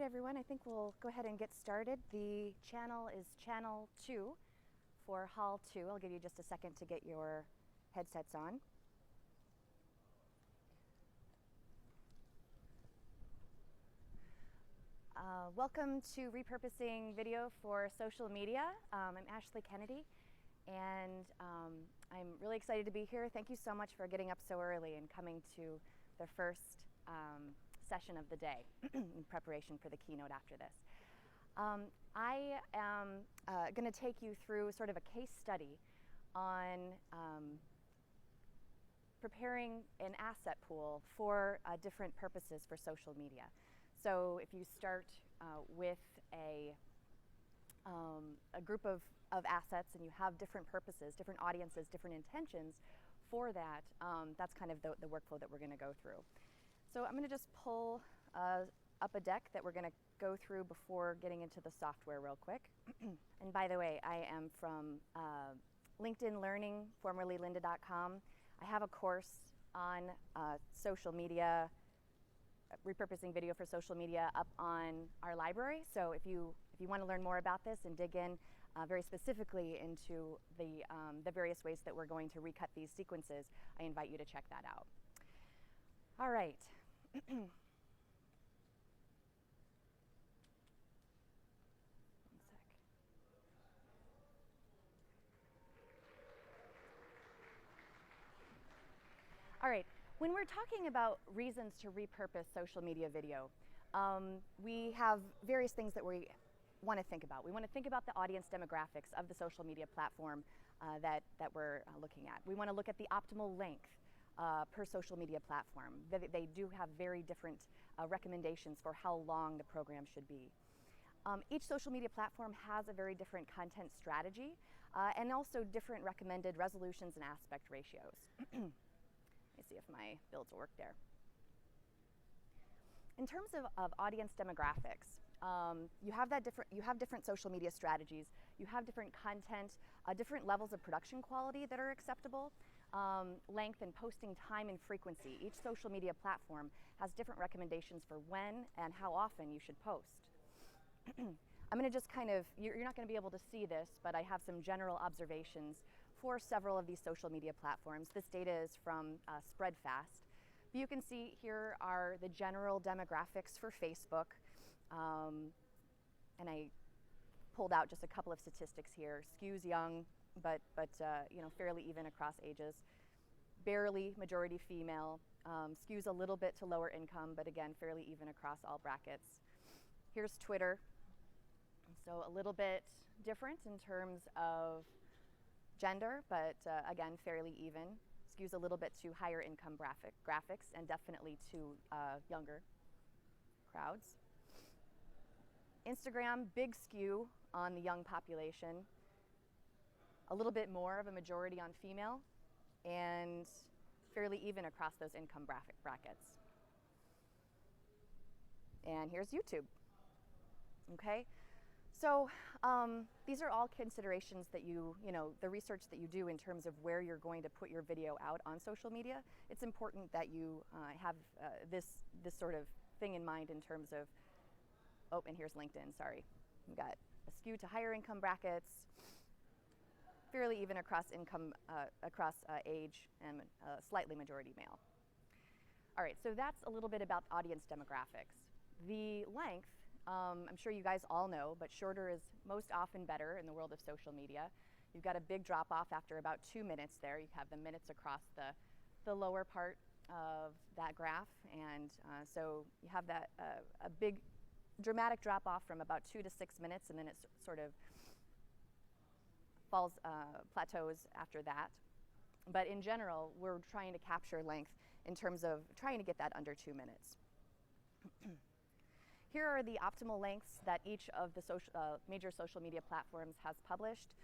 right, everyone, I think we'll go ahead and get started. The channel is channel 2 for Hall 2. I'll give you just a second to get your headsets on. Welcome to Repurposing Video for Social Media. I'm Ashley Kennedy, and I'm really excited to be here. Thank you so much for getting up so early and coming to the first session of the day in preparation for the keynote after this. I am going to take you through sort of a case study on preparing an asset pool for different purposes for social media. So if you start with a group of assets and you have different purposes, different audiences, different intentions for that, that's kind of the workflow that we're going to go through. So I'm going to just pull up a deck that we're going to go through before getting into the software real quick. And by the way, I am from LinkedIn Learning, formerly lynda.com. I have a course on social media, repurposing video for social media up on our library. So if you want to learn more about this and dig in very specifically into the various ways that we're going to recut these sequences, I invite you to check that out. All right. One sec. All right. When we're talking about reasons to repurpose social media video, we have various things that we want to think about. We want to think about the audience demographics of the social media platform that we're looking at. We want to look at the optimal length per social media platform. They do have very different recommendations for how long the program should be. Each social media platform has a very different content strategy and also different recommended resolutions and aspect ratios. Let me see if my builds will work there. In terms of audience demographics, you have different social media strategies. You have different content, different levels of production quality that are acceptable, length and posting time and frequency. Each social media platform has different recommendations for when and how often you should post. I'm going to just kind of, you're not going to be able to see this, but I have some general observations for several of these social media platforms. This data is from Spreadfast. But you can see here are the general demographics for Facebook. And I pulled out just a couple of statistics here. Skews young, but you know, fairly even across ages. Barely majority female. Skews a little bit to lower income, but again, fairly even across all brackets. Here's Twitter. So a little bit different in terms of gender, but again, fairly even. Skews a little bit to higher income graphics and definitely to younger crowds. Instagram, big skew on the young population. A little bit more of a majority on female and fairly even across those income brackets. And here's YouTube. Okay. So these are all considerations that you know, the research that you do in terms of where you're going to put your video out on social media. It's important that you have this sort of thing in mind in terms of, oh, and here's LinkedIn, sorry. We've got a skew to higher income brackets, fairly even across income, across age, and slightly majority male. All right, so that's a little bit about audience demographics. The length, I'm sure you guys all know, but shorter is most often better in the world of social media. You've got a big drop off after about 2 minutes there. You have the minutes across the lower part of that graph, and so you have that a big dramatic drop off from about 2 to 6 minutes, and then it sort of falls, plateaus after that. But in general, we're trying to capture length in terms of trying to get that under 2 minutes. Here are the optimal lengths that each of the major social media platforms has published.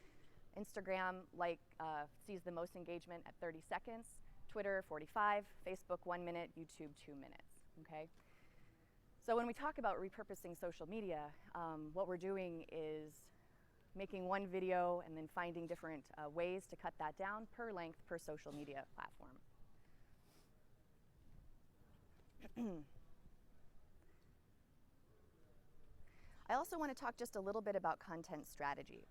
Instagram sees the most engagement at 30 seconds, Twitter 45, Facebook 1 minute, YouTube 2 minutes. Okay. So when we talk about repurposing social media, what we're doing is making one video and then finding different ways to cut that down per length per social media platform. I also want to talk just a little bit about content strategy.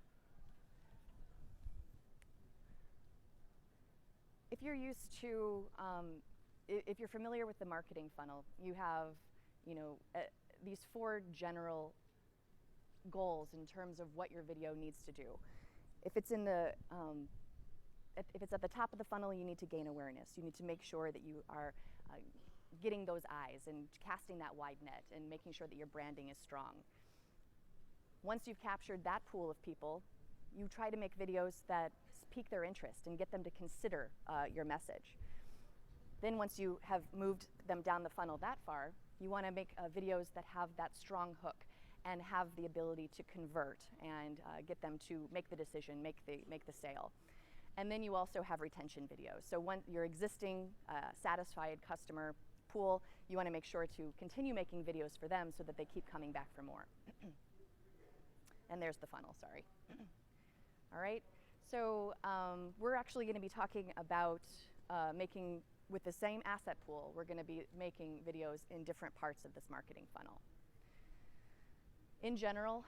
If you're used to, if you're familiar with the marketing funnel, you have, these 4 general goals in terms of what your video needs to do. If it's in the, if it's at the top of the funnel, you need to gain awareness. You need to make sure that you are getting those eyes and casting that wide net and making sure that your branding is strong. Once you've captured that pool of people, you try to make videos that pique their interest and get them to consider your message. Then once you have moved them down the funnel that far, you want to make videos that have that strong hook and have the ability to convert and get them to make the decision, make the sale. And then you also have retention videos. So when your existing satisfied customer pool, you want to make sure to continue making videos for them so that they keep coming back for more. And there's the funnel, sorry. All right, so we're actually going to be talking about making, with the same asset pool, we're going to be making videos in different parts of this marketing funnel. In general,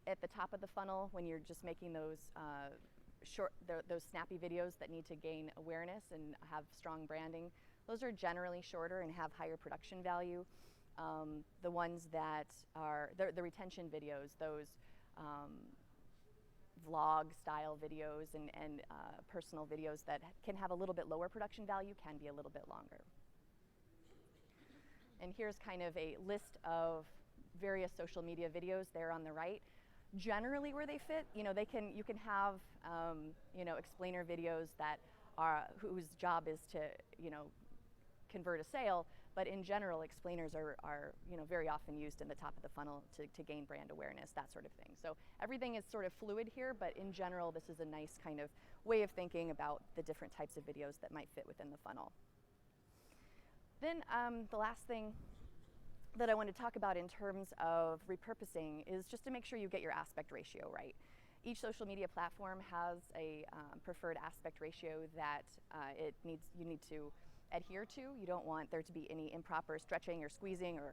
at the top of the funnel, when you're just making those those snappy videos that need to gain awareness and have strong branding, those are generally shorter and have higher production value. The ones that are the retention videos, those vlog style videos and personal videos that can have a little bit lower production value can be a little bit longer. And here's kind of a list of various social media videos there on the right. Generally where they fit, you can have explainer videos that are whose job is to convert a sale, but in general explainers are very often used in the top of the funnel to gain brand awareness, that sort of thing. So everything is sort of fluid here, but in general this is a nice kind of way of thinking about the different types of videos that might fit within the funnel. Then the last thing that I want to talk about in terms of repurposing is just to make sure you get your aspect ratio right. Each social media platform has a preferred aspect ratio that you need to adhere to. You don't want there to be any improper stretching or squeezing or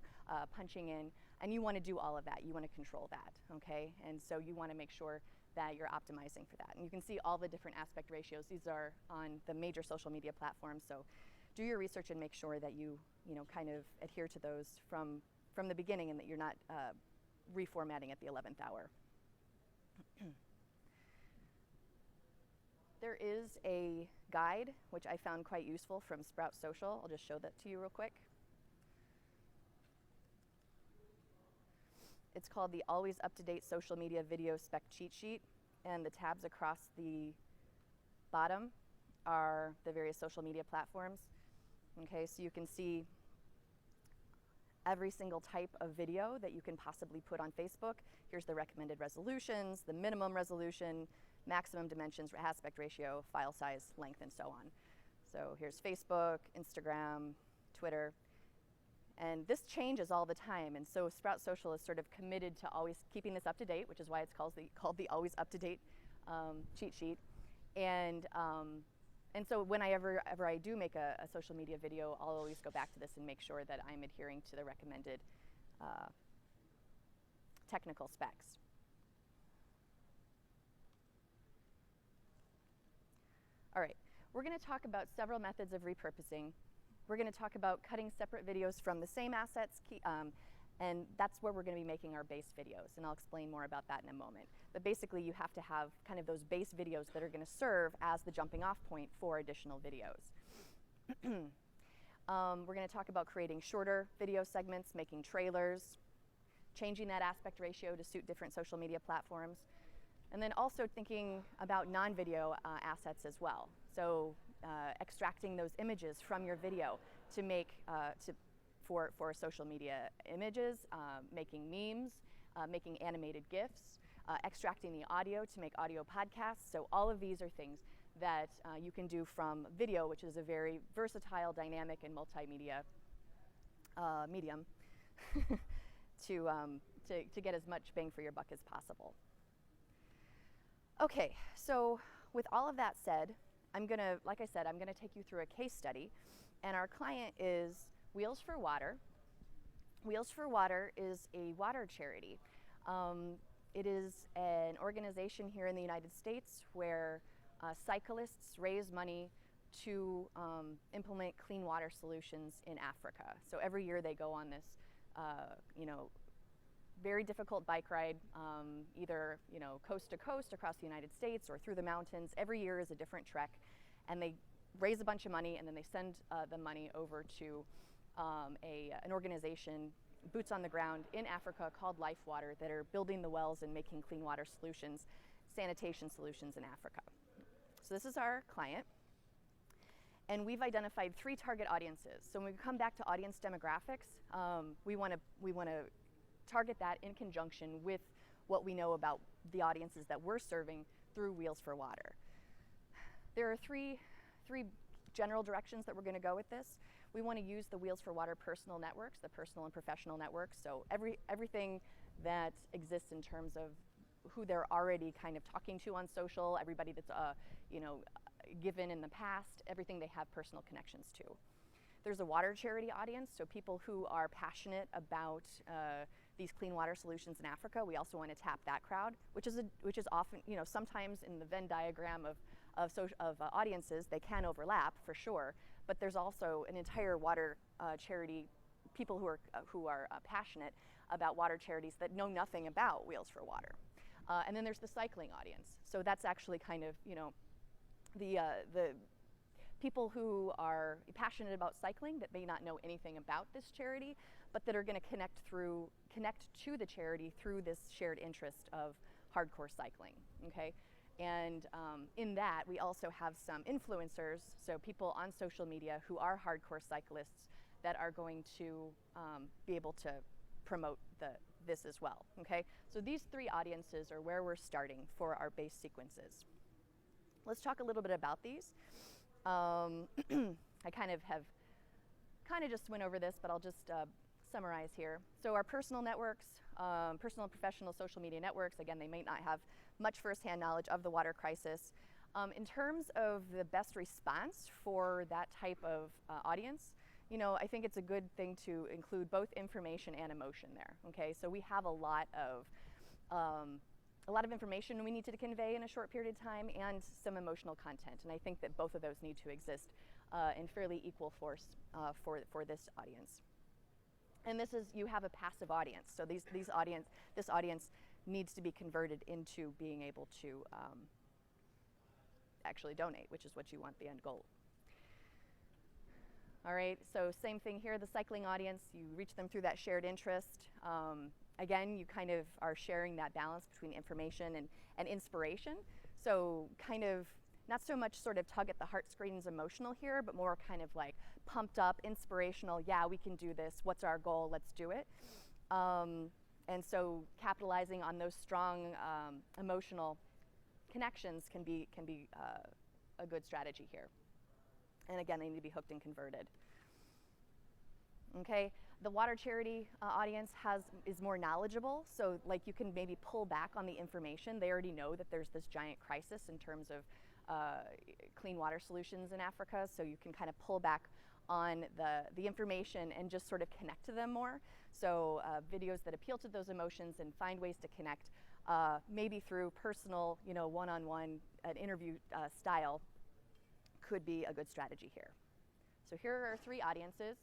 punching in, and you want to do all of that. You want to control that, okay? And so you want to make sure that you're optimizing for that. And you can see all the different aspect ratios. These are on the major social media platforms, so do your research and make sure that you kind of adhere to those from the beginning and that you're not reformatting at the 11th hour. There is a guide which I found quite useful from Sprout Social. I'll just show that to you real quick. It's called the Always Up-to-Date Social Media Video Spec Cheat Sheet, and the tabs across the bottom are the various social media platforms. Okay, so you can see every single type of video that you can possibly put on Facebook. Here's the recommended resolutions, the minimum resolution, maximum dimensions, aspect ratio, file size, length, and so on. So here's Facebook, Instagram, Twitter, and this changes all the time, and so Sprout Social is sort of committed to always keeping this up to date, which is why it's called the Always Up to Date cheat sheet. And so whenever I do make a social media video, I'll always go back to this and make sure that I'm adhering to the recommended technical specs. All right, we're going to talk about several methods of repurposing. We're going to talk about cutting separate videos from the same assets, and that's where we're going to be making our base videos, and I'll explain more about that in a moment. But basically you have to have kind of those base videos that are going to serve as the jumping off point for additional videos. We're going to talk about creating shorter video segments, making trailers, changing that aspect ratio to suit different social media platforms, and then also thinking about non-video assets as well. So extracting those images from your video to make for social media images, making memes, making animated GIFs, extracting the audio to make audio podcasts. So all of these are things that you can do from video, which is a very versatile, dynamic, and multimedia medium to get as much bang for your buck as possible. Okay, so with all of that said, like I said, I'm gonna take you through a case study, and our client is Wheels for Water, Wheels for Water is a water charity. It is an organization here in the United States where cyclists raise money to implement clean water solutions in Africa. So every year they go on this, very difficult bike ride, either coast to coast across the United States or through the mountains. Every year is a different trek, and they raise a bunch of money, and then they send the money over to an organization, boots on the ground in Africa, called Life Water, that are building the wells and making clean water solutions, sanitation solutions in Africa. So this is our client. And we've identified 3 target audiences. So when we come back to audience demographics, we want to target that in conjunction with what we know about the audiences that we're serving through Wheels for Water. There are three general directions that we're going to go with this. We want to use the Wheels for Water personal networks, the personal and professional networks. So everything that exists in terms of who they're already kind of talking to on social, everybody that's given in the past, everything they have personal connections to. There's a water charity audience, so people who are passionate about these clean water solutions in Africa. We also want to tap that crowd, which is often, sometimes in the Venn diagram of audiences, they can overlap for sure. But there's also an entire water charity, people who are passionate about water charities that know nothing about Wheels for Water. And then there's the cycling audience. So that's actually kind of, the people who are passionate about cycling that may not know anything about this charity, but that are going to connect to the charity through this shared interest of hardcore cycling. Okay, and in that we also have some influencers, so people on social media who are hardcore cyclists that are going to be able to promote this as well. Okay, so these 3 audiences are where we're starting for our base sequences. Let's talk a little bit about these. I kind of just went over this, but I'll just summarize here. So our personal networks, personal and professional social media networks, again, they may not have much firsthand knowledge of the water crisis. In terms of the best response for that type of audience, I think it's a good thing to include both information and emotion there. Okay, so we have a lot of information we need to convey in a short period of time, and some emotional content. And I think that both of those need to exist in fairly equal force for this audience. And you have a passive audience. So this audience needs to be converted into being able to actually donate, which is what you want, the end goal. All right, so same thing here, the cycling audience, you reach them through that shared interest. Again, you kind of are sharing that balance between information and inspiration. So kind of not so much sort of tug at the heartstrings emotional here, but more kind of like pumped up, inspirational, yeah, we can do this, what's our goal, let's do it. And so capitalizing on those strong emotional connections can be a good strategy here. And again, they need to be hooked and converted. Okay, the water charity audience is more knowledgeable, so like you can maybe pull back on the information. They already know that there's this giant crisis in terms of clean water solutions in Africa, so you can kind of pull back on the information and just sort of connect to them more. So videos that appeal to those emotions and find ways to connect, maybe through personal, one-on-one, an interview style, could be a good strategy here. So here are our 3 audiences.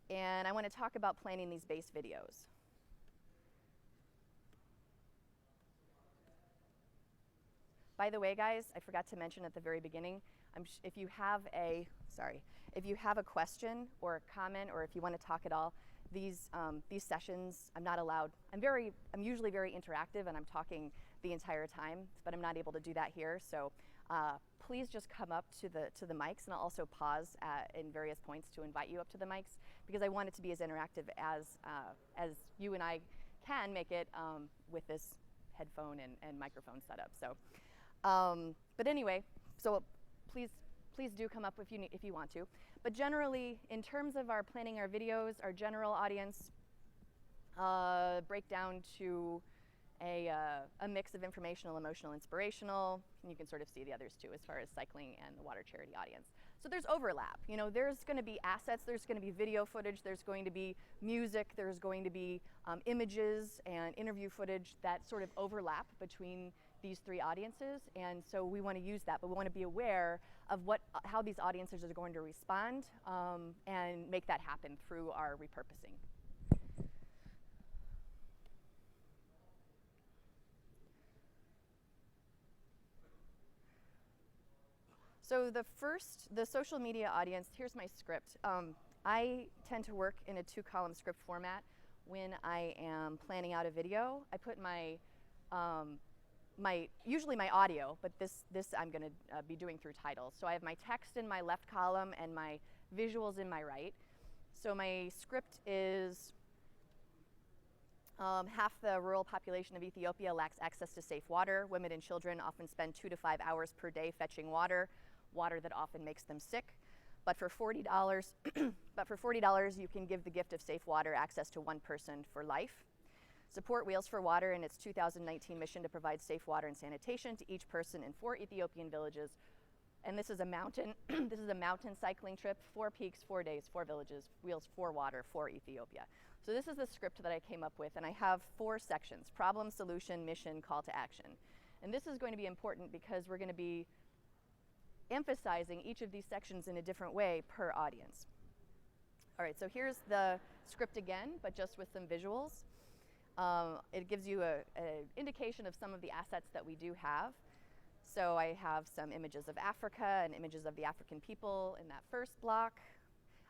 And I want to talk about planning these base videos. By the way, guys, I forgot to mention at the very beginning, if you have a question or a comment, or if you want to talk at all, these sessions, I'm not allowed. I'm usually very interactive, and I'm talking the entire time, but I'm not able to do that here. So please just come up to the mics, and I'll also pause in various points to invite you up to the mics, because I want it to be as interactive as you and I can make it with this headphone and microphone setup. So, but anyway, so please do come up if you want to. But generally, in terms of planning our videos, our general audience break down to a mix of informational, emotional, inspirational, and you can sort of see the others too as far as cycling and the water charity audience. So there's overlap. You know, there's going to be assets, there's going to be video footage, there's going to be music, there's going to be images and interview footage that sort of overlap between these three audiences, and so we want to use that, but we want to be aware of how these audiences are going to respond and make that happen through our repurposing. So the social media audience, here's my script. I tend to work in a 2-column script format when I am planning out a video. I put usually my audio, but this I'm going to be doing through titles. So I have my text in my left column and my visuals in my right. So my script is half the rural population of Ethiopia lacks access to safe water. Women and children often spend 2 to 5 hours per day fetching water that often makes them sick. But for $40, you can give the gift of safe water access to one person for life. Support Wheels for Water in its 2019 mission to provide safe water and sanitation to each person in 4 Ethiopian villages. And this is a mountain, this is a mountain cycling trip, 4 peaks, 4 days, 4 villages, Wheels for Water for Ethiopia. So this is the script that I came up with, and I have 4 sections: problem, solution, mission, call to action. And this is going to be important because we're going to be emphasizing each of these sections in a different way per audience. All right, so here's the script again, but just with some visuals. It gives you an indication of some of the assets that we do have. So I have some images of Africa and images of the African people in that first block.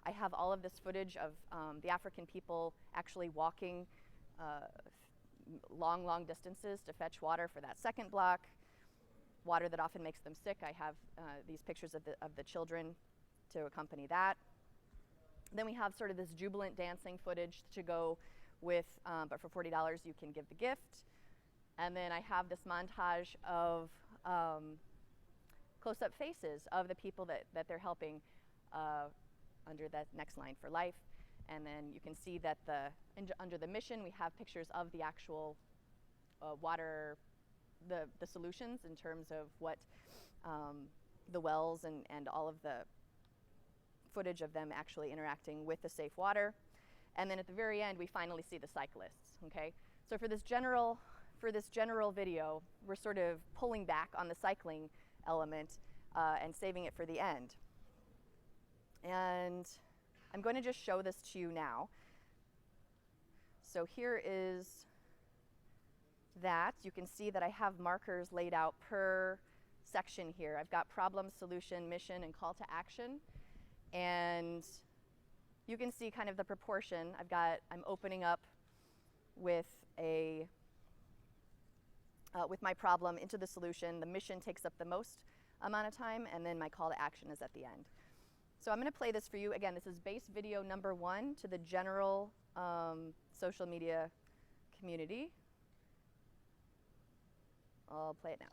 I have all of this footage of the African people actually walking long distances to fetch water for that second block. Water that often makes them sick. I have these pictures of the children to accompany that. Then we have sort of this jubilant dancing footage to go with, but for $40 you can give the gift. And then I have this montage of close-up faces of the people that they're helping under that next line for life. And then you can see that under the mission we have pictures of the actual water, the solutions in terms of what the wells and all of the footage of them actually interacting with the safe water. And then at the very end, we finally see the cyclists, okay? So for this general video, we're sort of pulling back on the cycling element and saving it for the end. And I'm going to just show this to you now. So here is that. You can see that I have markers laid out per section here. I've got problem, solution, mission, and call to action. And you can see kind of the proportion. I'm opening up with with my problem into the solution. The mission takes up the most amount of time, and then my call to action is at the end. So I'm going to play this for you. Again, this is base video number 1 to the general social media community. I'll play it now.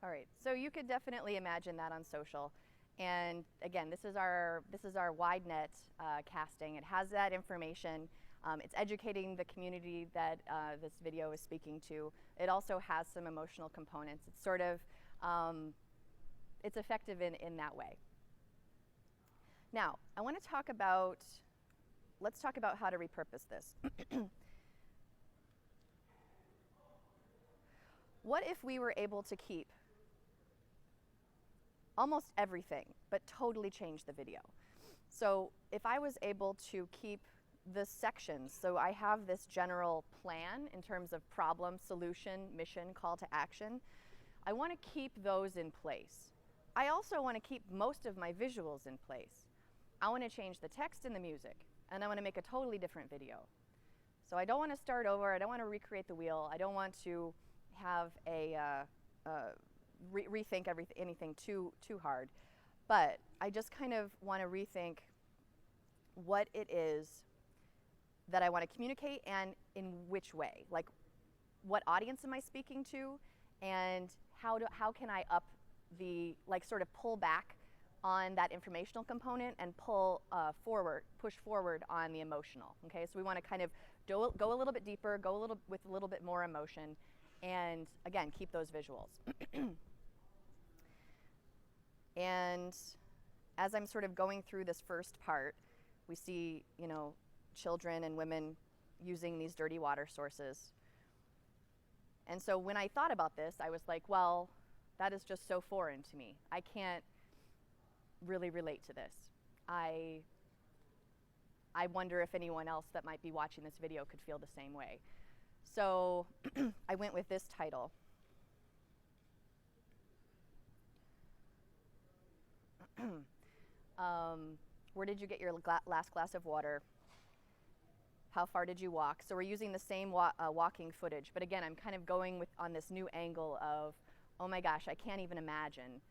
All right, so you could definitely imagine that on social. And again, this is our wide net casting. It has that information. It's educating the community that this video is speaking to. It also has some emotional components. It's sort of, it's effective in that way. Now, I want to talk about let's talk about how to repurpose this. What if we were able to keep almost everything, but totally change the video? So if I was able to keep the sections, so I have this general plan in terms of problem, solution, mission, call to action, I want to keep those in place. I also want to keep most of my visuals in place. I want to change the text and the music, and I want to make a totally different video. So I don't want to start over, I don't want to recreate the wheel, I don't want to have a rethink anything too hard, but I just kind of want to rethink what it is that I want to communicate and in which way. Like, what audience am I speaking to, and how can I up the, like, sort of pull back on that informational component and push forward on the emotional. Okay, so we want to kind of go a little bit deeper, with a little bit more emotion, and again, keep those visuals. And as I'm sort of going through this first part, we see, you know, children and women using these dirty water sources. And so when I thought about this, I was like, well, that is just so foreign to me. I can't really relate to this. I wonder if anyone else that might be watching this video could feel the same way. So I went with this title. Where did you get your last glass of water? How far did you walk? So we're using the same walking footage, but again, I'm kind of going on this new angle of, oh my gosh, I can't even imagine.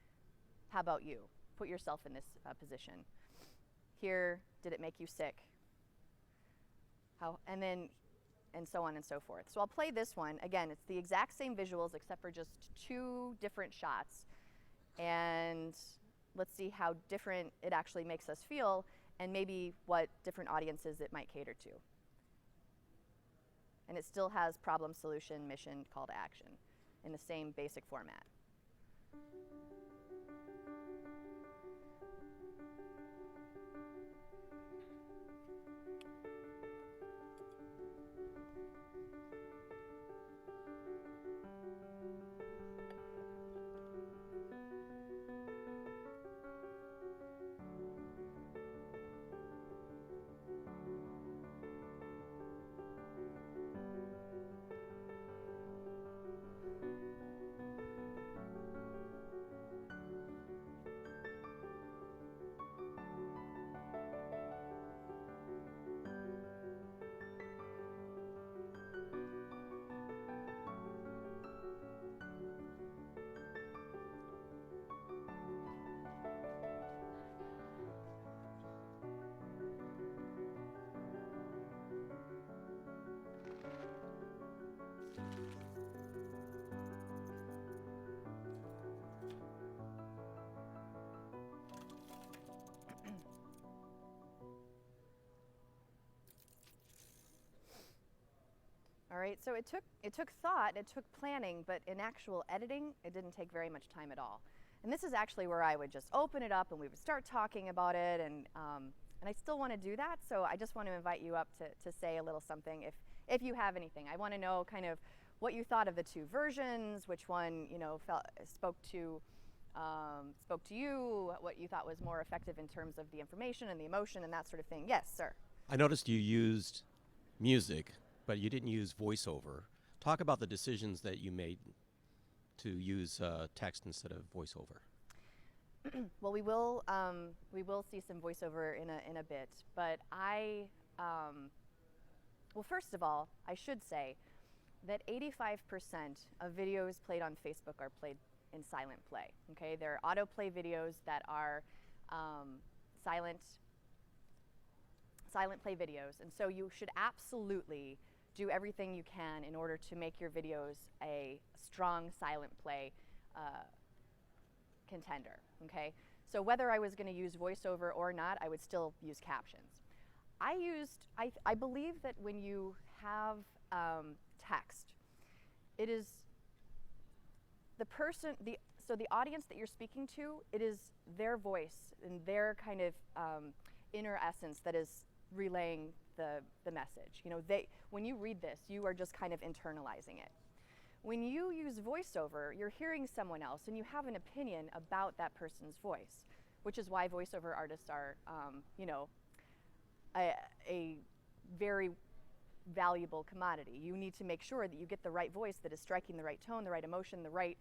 How about you? Put yourself in this position. Here, did it make you sick? How, and so on and so forth. So I'll play this one. Again, it's the exact same visuals except for just 2 different shots. And let's see how different it actually makes us feel, and maybe what different audiences it might cater to. And it still has problem, solution, mission, call to action in the same basic format. All right, so it took thought, it took planning, but in actual editing, it didn't take very much time at all. And this is actually where I would just open it up and we would start talking about it, and I still want to do that, so I just want to invite you up to say a little something if you have anything. I want to know kind of what you thought of the 2 versions, which one, you know, spoke to you, what you thought was more effective in terms of the information and the emotion and that sort of thing. Yes, sir. I noticed you used music, but you didn't use voiceover. Talk about the decisions that you made to use text instead of voiceover. Well, we will see some voiceover in a bit, but well, first of all, I should say that 85% of videos played on Facebook are played in silent play. Okay, they're autoplay videos that are silent play videos, and so you should absolutely do everything you can in order to make your videos a strong silent play contender. Okay, so whether I was going to use voiceover or not, I would still use captions. I believe that when you have text, it is so the audience that you're speaking to, it is their voice and their kind of inner essence that is relaying the message. You know, when you read this, you are just kind of internalizing it. When you use voiceover, you're hearing someone else and you have an opinion about that person's voice, which is why voiceover artists are, you know, a very valuable commodity. You need to make sure that you get the right voice that is striking the right tone, the right emotion, the right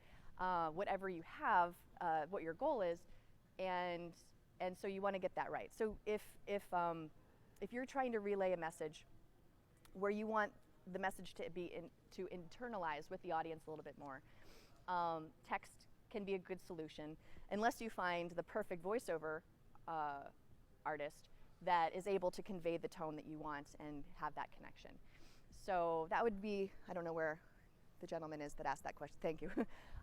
whatever you have, what your goal is, and so you want to get that right. So if you're trying to relay a message where you want the message to be to internalize with the audience a little bit more, text can be a good solution, unless you find the perfect voiceover artist that is able to convey the tone that you want and have that connection. So that would be, I don't know where the gentleman is that asked that question. Thank you.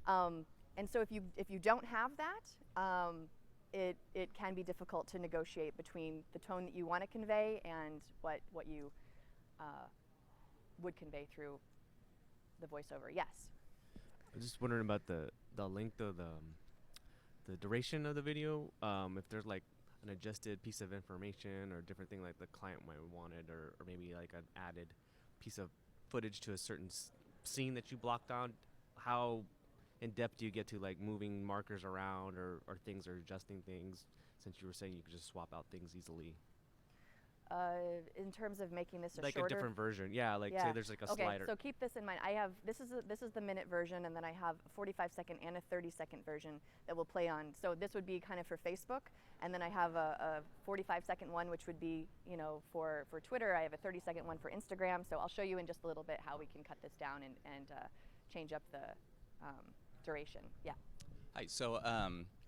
And so if you don't have that, it can be difficult to negotiate between the tone that you want to convey and what you would convey through the voiceover. Yes. I'm just wondering about the length of the duration of the video. If there's like an adjusted piece of information or different thing like the client might want it, or maybe like an added piece of footage to a certain scene that you blocked on, how in depth do you get to like moving markers around or things or adjusting things, since you were saying you could just swap out things easily? In terms of making this like shorter, a different version, yeah. Like say there's like a slider. So keep this in mind. I have this is the minute version, and then I have a 45-second and a 30-second version that will play on. So this would be kind of for Facebook, and then I have a 45-second one, which would be, you know, for Twitter. I have a 30-second one for Instagram. So I'll show you in just a little bit how we can cut this down and change up the duration. Yeah. Hi. So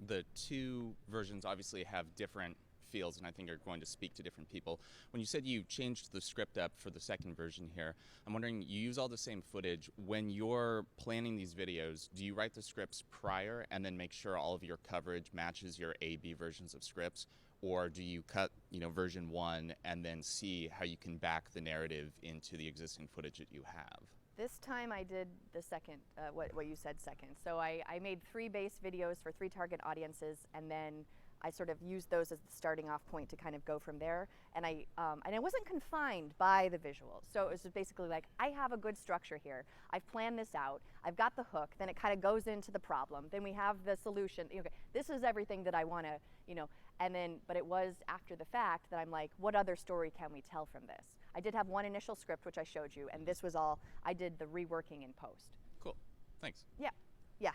the two versions obviously have different feels, and I think are going to speak to different people. When you said you changed the script up for the second version here, I'm wondering, you use all the same footage. When you're planning these videos, do you write the scripts prior and then make sure all of your coverage matches your A/B versions of scripts, or do you cut, you know, version 1 and then see how you can back the narrative into the existing footage that you have? This time I did the second, what you said second. So I made 3 base videos for 3 target audiences, and then I sort of used those as the starting off point to kind of go from there. And I wasn't confined by the visuals. So it was just basically like, I have a good structure here. I've planned this out. I've got the hook. Then it kind of goes into the problem. Then we have the solution. Okay, this is everything that I want to, you know. And then, but it was after the fact that I'm like, what other story can we tell from this? I did have one initial script, which I showed you, and this was all, I did the reworking in post. Cool. Thanks. Yeah. Yeah.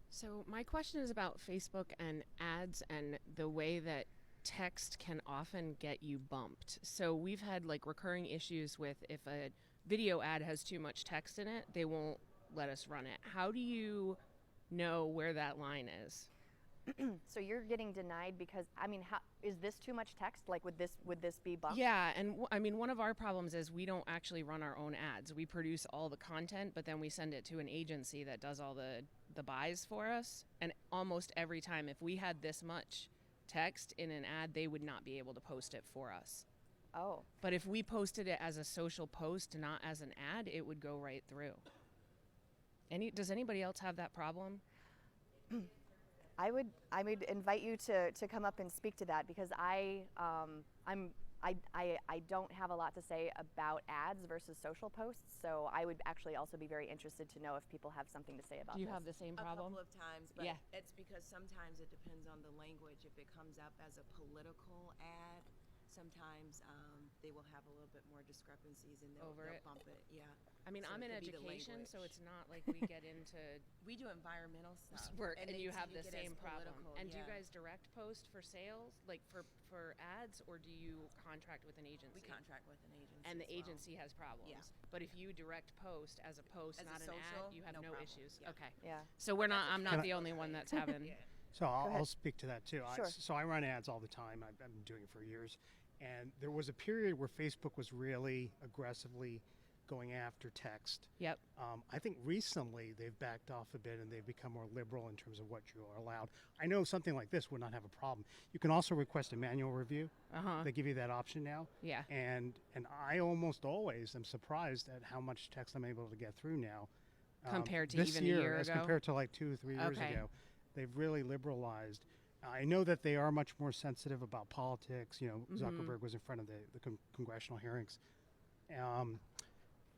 So my question is about Facebook and ads and the way that text can often get you bumped. So we've had like recurring issues with, if a video ad has too much text in it, they won't let us run it. How do you know where that line is? So you're getting denied because, I mean, how, is this too much text? Like, would this be bumped? Yeah, and I mean, one of our problems is we don't actually run our own ads. We produce all the content, but then we send it to an agency that does all the buys for us. And almost every time, if we had this much text in an ad, they would not be able to post it for us. Oh. But if we posted it as a social post, not as an ad, it would go right through. Does anybody else have that problem? I would invite you to come up and speak to that, because I don't have a lot to say about ads versus social posts, so I would actually also be very interested to know if people have something to say about Do you this. have the same problem? A couple of times, but Yeah. it's because sometimes it depends on the language. If it comes up as a political ad, sometimes they will have a little bit more discrepancies and they'll bump it. Yeah. I mean, So I'm it in could be the education, so language. it's not like we get into We do environmental stuff. work and they you have the take it as same problem. political, And do you yeah. guys direct post for sales, like for ads, or do you contract with an agency? We contract with an agency. And the as well. agency has problems. Yeah. But if you direct post as a post, As a not an social, ad, you have no no problem. issues. Yeah. Okay. Yeah. So I'm not Can the only one that's having. Yeah. So ahead. I'll speak to that too. Sure. So I run ads all the time. I've been doing it for years. And there was a period where Facebook was really aggressively going after text. Yep. I think recently they've backed off a bit and they've become more liberal in terms of what you are allowed. I know something like this would not have a problem. You can also request a manual review. Uh-huh. They give you that option now. Yeah. And I almost always am surprised at how much text I'm able to get through now. Compared to this even a year, year as ago? compared to like 2 or 3 years Okay. ago, they've really liberalized. I know that they are much more sensitive about politics. You know, Zuckerberg was in front of the congressional hearings.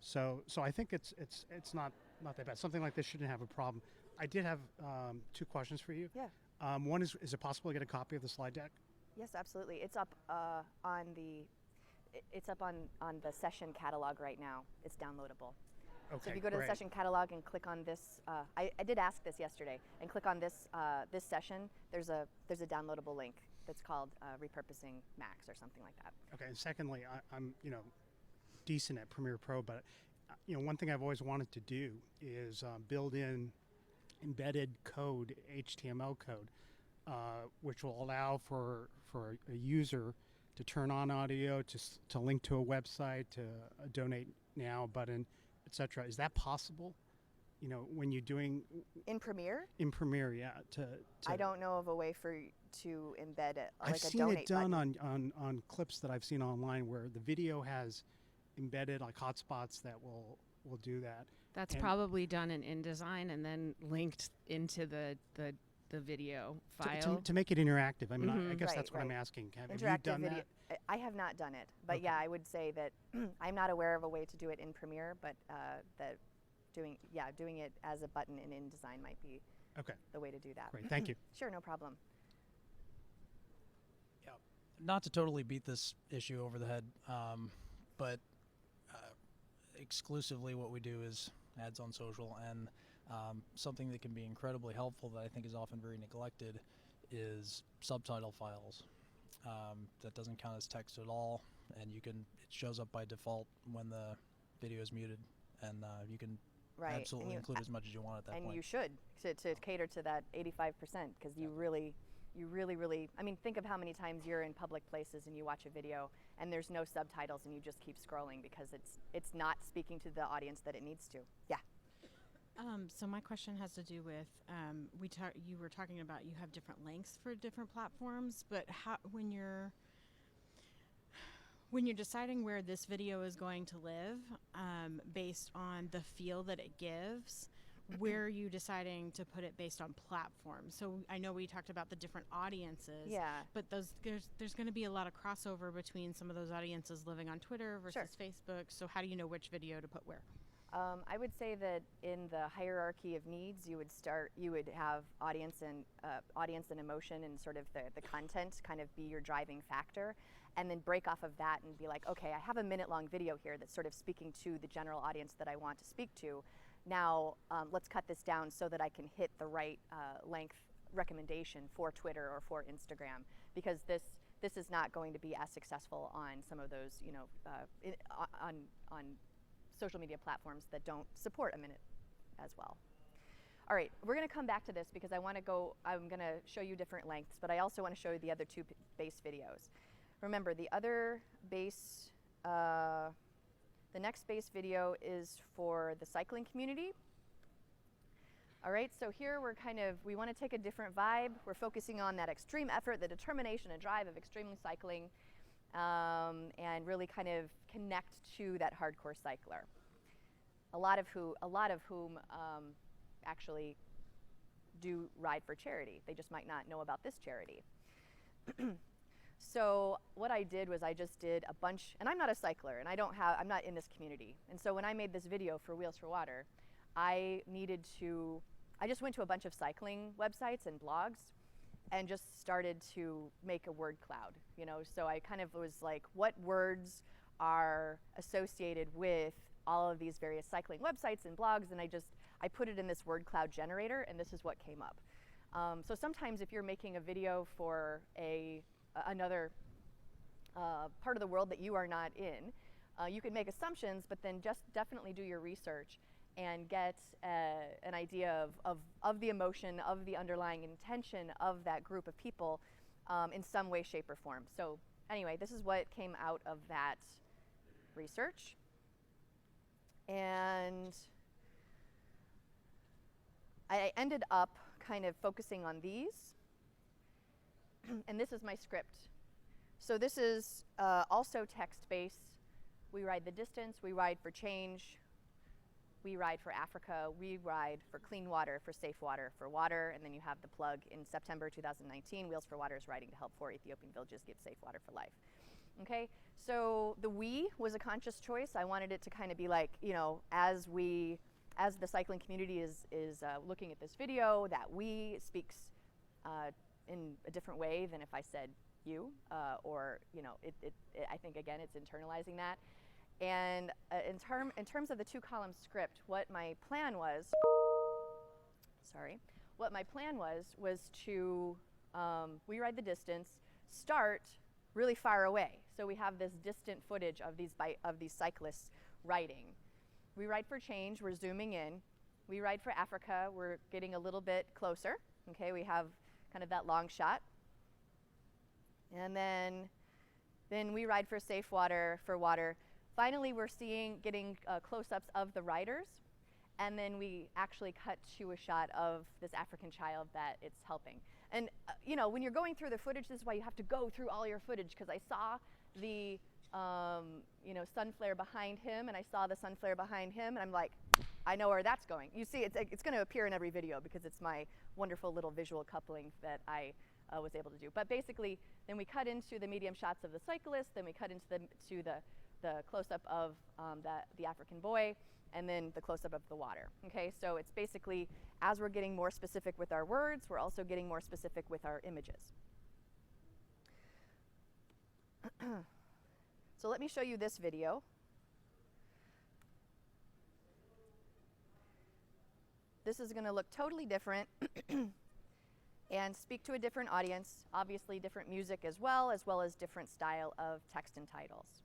So I think it's not that bad. Something like this shouldn't have a problem. I did have 2 questions for you. Yeah. One is it possible to get a copy of the slide deck? Yes, absolutely. It's up on the session catalog right now. It's downloadable. Okay, So if you go to great. the session catalog and click on this, I did ask this yesterday, and click on this this session. There's a downloadable link that's called Repurposing Macs or something like that. Okay, and secondly, I'm decent at Premiere Pro, but one thing I've always wanted to do is build in embedded code, HTML code, which will allow for a user to turn on audio, to link to a website, to a donate now button, etc. Is that possible? When you're doing In Premiere? in Premiere, yeah. I don't know of a way to embed it, like I've a seen donate it done button. on clips that I've seen online where the video has embedded like hotspots that will do that. That's And probably done in InDesign and then linked into the video file. to make it interactive. I mean, I guess Right, that's what I'm right. asking. Have you Interactive done video. that? I have not done it, but Okay. yeah, I would say that I'm not aware of a way to do it in Premiere, but that doing it as a button in InDesign might be Okay, the way to do that. great. Thank you. Sure, no problem. Yeah, not to totally beat this issue over the head, but exclusively what we do is ads on social, and something that can be incredibly helpful that I think is often very neglected is subtitle files. That doesn't count as text at all, and it shows up by default when the video is muted, and you can Right. absolutely include as much as you want at that And point. you should to cater to that 85%, because you really, I mean, think of how many times you're in public places and you watch a video and there's no subtitles and you just keep scrolling because it's not speaking to the audience that it needs to. Yeah. So my question has to do with you were talking about you have different lengths for different platforms, but when you're deciding where this video is going to live, based on the feel that it gives, where are you deciding to put it based on platform? So I know we talked about the different audiences, Yeah. but there's going to be a lot of crossover between some of those audiences living on Twitter versus Facebook. So how do you know which video to put where? I would say that in the hierarchy of needs, you would have audience and emotion and sort of the content kind of be your driving factor, and then break off of that and be like, okay, I have a minute-long video here that's sort of speaking to the general audience that I want to speak to. Now let's cut this down so that I can hit the right length recommendation for Twitter or for Instagram, because this is not going to be as successful on some of those, on social media platforms that don't support a minute as well. All right, we're going to come back to this because I'm going to show you different lengths, but I also want to show you the other 2 base videos. Remember, the other base, the next base video is for the cycling community. All right, so here we want to take a different vibe. We're focusing on that extreme effort, the determination and drive of extreme cycling, and really kind of connect to that hardcore cycler. A lot of whom actually do ride for charity. They just might not know about this charity. So what I did was I just did a bunch, and I'm not a cycler, and I'm not in this community. And so when I made this video for Wheels for Water, I just went to a bunch of cycling websites and blogs and just started to make a word cloud, So I kind of was like, what words are associated with all of these various cycling websites and blogs, and I put it in this word cloud generator, and this is what came up. So sometimes if you're making a video for another part of the world that you are not in, you can make assumptions, but then just definitely do your research and get an idea of the emotion, of the underlying intention of that group of people in some way, shape, or form. So anyway, this is what came out of that research. And I ended up kind of focusing on these. And this is my script. So this is also text-based. We ride the distance, we ride for change, We ride for Africa. We ride for clean water, for safe water, for water. And then you have the plug in September 2019. Wheels for Water is riding to help 4 Ethiopian villages get safe water for life. Okay, so the we was a conscious choice. I wanted it to kind of be like, you know, as the cycling community is looking at this video, that we speaks in a different way than if I said you, or, you know, I think, again, it's internalizing that. And in terms of the 2-column script, what my plan was to we ride the distance, start really far away. So we have this distant footage of these cyclists riding. We ride for change, we're zooming in. We ride for Africa, we're getting a little bit closer. Okay, we have kind of that long shot. And then we ride for safe water, for water. Finally, we're getting close-ups of the riders, and then we actually cut to a shot of this African child that it's helping. And you know, when you're going through the footage, this is why you have to go through all your footage, because I saw the you know, sun flare behind him, and I saw the sun flare behind him, and I'm like, I know where that's going. You see, it's going to appear in every video because it's my wonderful little visual coupling that I was able to do. But basically, then we cut into the medium shots of the cyclist, then we cut into the close-up of the African boy, and then the close-up of the water. Okay, so it's basically, as we're getting more specific with our words, we're also getting more specific with our images. So let me show you this video. This is going to look totally different and speak to a different audience, obviously different music as well as different style of text and titles.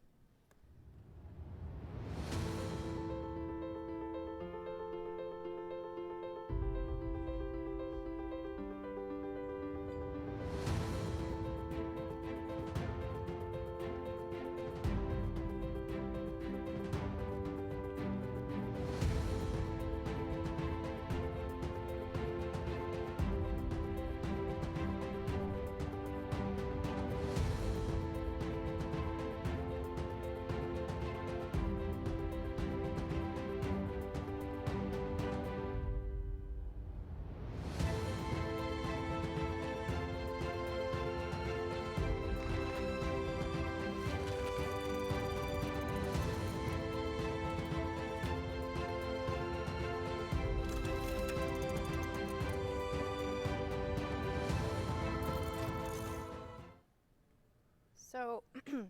So let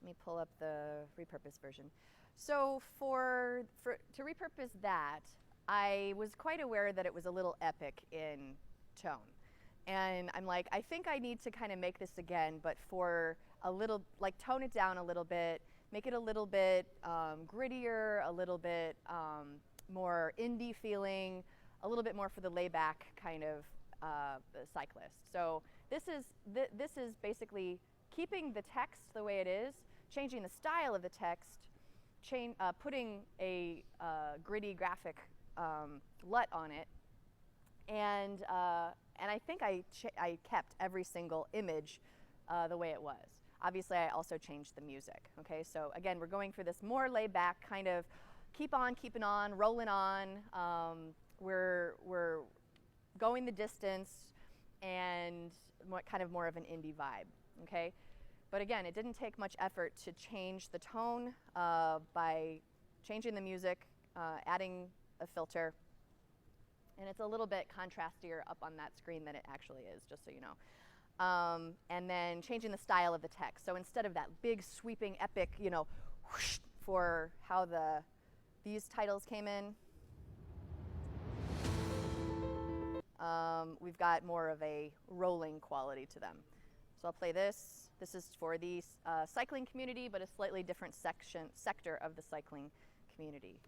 me pull up the repurposed version. So to repurpose that, I was quite aware that it was a little epic in tone. And I'm like, I think I need to kind of make this again, but for a little, like, tone it down a little bit, make it a little bit grittier, a little bit more indie feeling, a little bit more for the layback kind of cyclist. So this is basically keeping the text the way it is, changing the style of the text, putting a gritty graphic LUT on it, and I think I kept every single image the way it was. Obviously, I also changed the music. Okay, so again, we're going for this more laid back kind of keep on, keeping on, rolling on. We're going the distance and kind of more of an indie vibe. Okay, but again, it didn't take much effort to change the tone by changing the music, adding a filter, and it's a little bit contrastier up on that screen than it actually is, just so you know. And then changing the style of the text. So instead of that big sweeping epic, you know, whoosh, for how these titles came in, we've got more of a rolling quality to them. So I'll play this. This is for the cycling community, but a slightly different sector of the cycling community.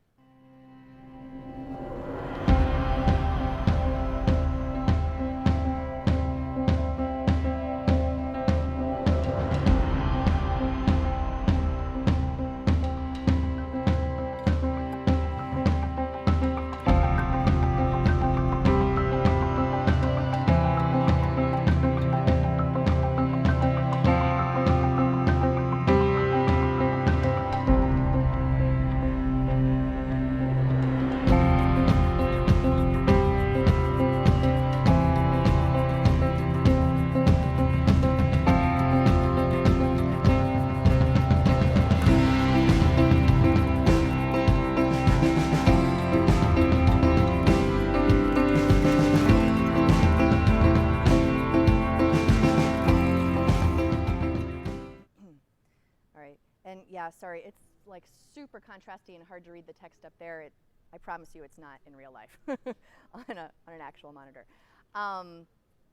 Yeah, sorry, it's like super contrasty and hard to read the text up there. I promise you it's not in real life on an actual monitor.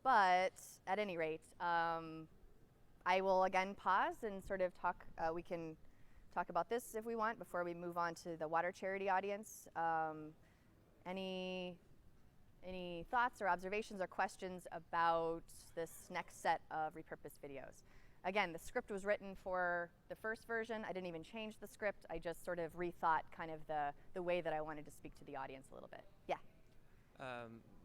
But at any rate, I will again pause and sort of talk. We can talk about this if we want before we move on to the water charity audience. Any thoughts or observations or questions about this next set of repurposed videos? Again, the script was written for the first version. I didn't even change the script. I just sort of rethought kind of the way that I wanted to speak to the audience a little bit. Yeah.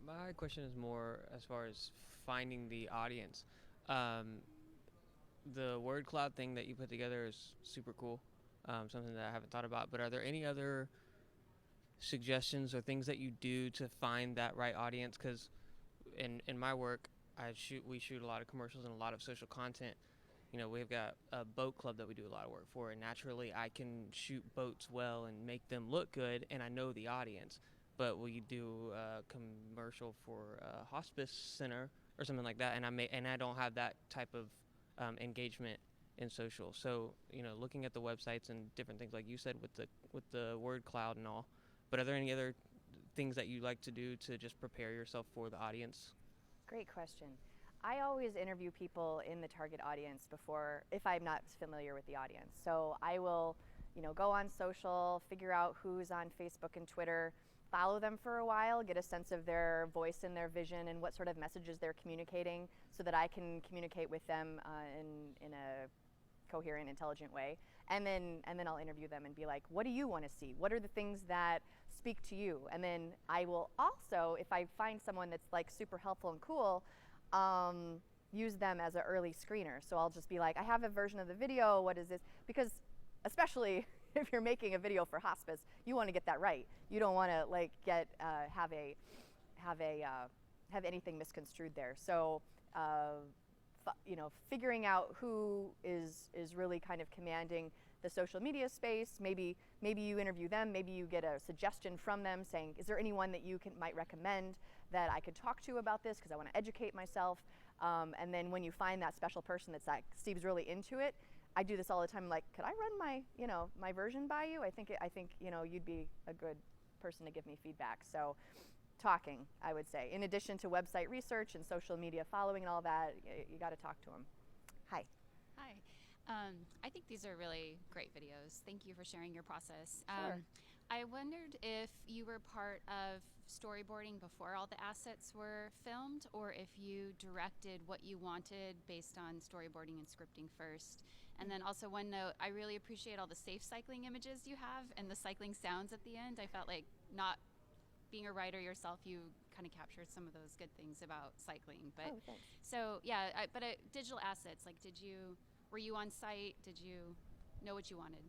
My question is more as far as finding the audience. The word cloud thing that you put together is super cool, something that I haven't thought about. But are there any other suggestions or things that you do to find that right audience? Because in my work, we shoot a lot of commercials and a lot of social content. You know, we've got a boat club that we do a lot of work for, and naturally I can shoot boats well and make them look good, and I know the audience. But we do a commercial for a hospice center or something like that, and I don't have that type of engagement in social. So, you know, looking at the websites and different things like you said with the word cloud and all. But are there any other things that you like to do to just prepare yourself for the audience? Great question. I always interview people in the target audience before, if I'm not familiar with the audience. So I will, you know, go on social, figure out who's on Facebook and Twitter, follow them for a while, get a sense of their voice and their vision and what sort of messages they're communicating so that I can communicate with them in a coherent, intelligent way. And then I'll interview them and be like, what do you want to see? What are the things that speak to you? And then I will also, if I find someone that's like super helpful and cool, use them as an early screener. So I'll just be like, I have a version of the video, what is this? Because especially if you're making a video for hospice, you want to get that right. You don't want to like have anything misconstrued there. So you know, figuring out who is really kind of commanding the social media space. Maybe you interview them. Maybe you get a suggestion from them saying, is there anyone that you might recommend that I could talk to about this because I want to educate myself. And then when you find that special person that's like seems really into it, I do this all the time. I'm like, could I run my version by you? I think you know you'd be a good person to give me feedback. So talking, I would say, in addition to website research and social media following and all that, you got to talk to them. Hi. Hi. I think these are really great videos. Thank you for sharing your process. Sure. I wondered if you were part of storyboarding before all the assets were filmed, or if you directed what you wanted based on storyboarding and scripting first. And then also one note, I really appreciate all the safe cycling images you have and the cycling sounds at the end. I felt like, not being a writer yourself, you kind of captured some of those good things about cycling. But thanks. so yeah, but digital assets, like were you on site? Did you know what you wanted?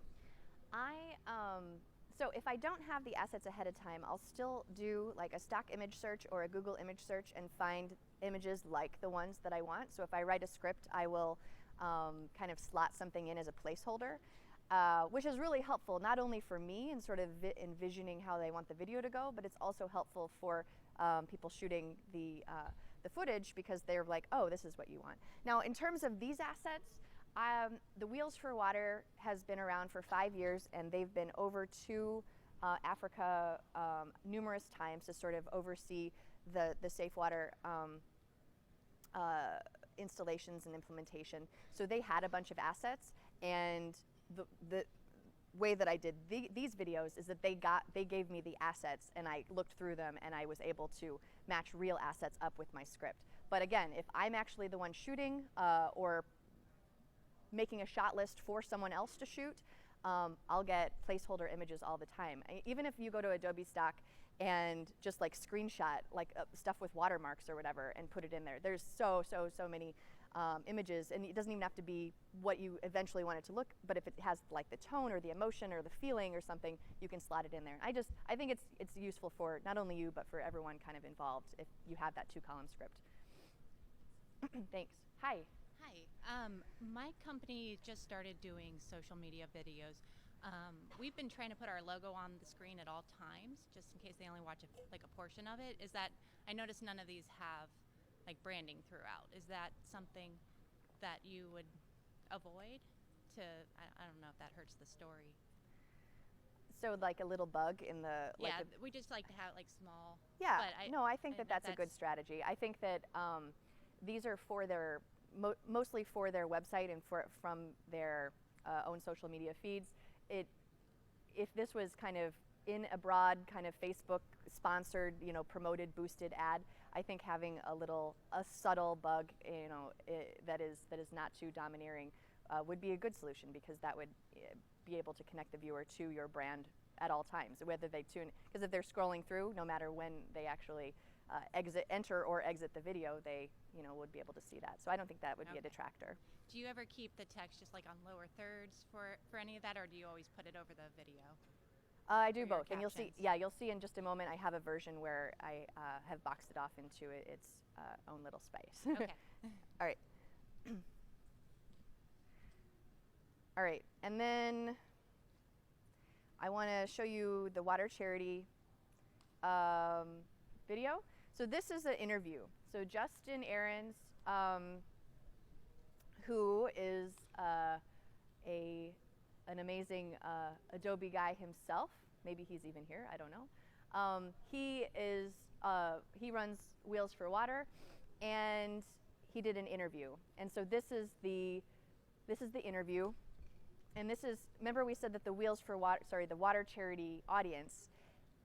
So if I don't have the assets ahead of time, I'll still do like a stock image search or a Google image search and find images like the ones that I want. So if I write a script, I will kind of slot something in as a placeholder, which is really helpful not only for me in sort of envisioning how they want the video to go, but it's also helpful for people shooting the footage because they're like, oh, this is what you want. Now, in terms of these assets, the Wheels for Water has been around for 5 years, and they've been over to Africa numerous times to sort of oversee the safe water installations and implementation. So they had a bunch of assets, and the way that I did these videos is that they gave me the assets, and I looked through them, and I was able to match real assets up with my script. But again, if I'm actually the one shooting or making a shot list for someone else to shoot, I'll get placeholder images all the time. Even if you go to Adobe Stock and just like screenshot like stuff with watermarks or whatever and put it in there, there's so many images, and it doesn't even have to be what you eventually want it to look, but if it has like the tone or the emotion or the feeling or something, you can slot it in there. I think it's useful for not only you, but for everyone kind of involved if you have that 2-column script. Thanks. Hi. Hi. My company just started doing social media videos. We've been trying to put our logo on the screen at all times, just in case they only watch a portion of it. Is that, I noticed none of these have like branding throughout. Is that something that you would avoid? to, I don't know if that hurts the story. So like a little bug in the like Yeah, we just like to have like small. yeah. but I think that that's a good strategy. I think that these are for their mostly for their website and from their own social media feeds. If this was kind of in a broad kind of Facebook sponsored, promoted, boosted ad, I think having a subtle bug, that is not too domineering, would be a good solution, because that would be able to connect the viewer to your brand at all times, whether they tune. Because if they're scrolling through, no matter when they actually enter or exit the video, they would be able to see that. So I don't think that would be a detractor. Do you ever keep the text just like on lower thirds for any of that, or do you always put it over the video? I do For your both, and you'll see. captions. Yeah, you'll see in just a moment. I have a version where I have boxed it off into its own little space. Okay. All right. All right, and then I want to show you the water charity video. So this is an interview. So Justin Ahrens, who is an amazing Adobe guy himself. Maybe he's even here. I don't know. He runs Wheels for Water, and he did an interview. And so this is the interview. And this is, remember we said that the the water charity audience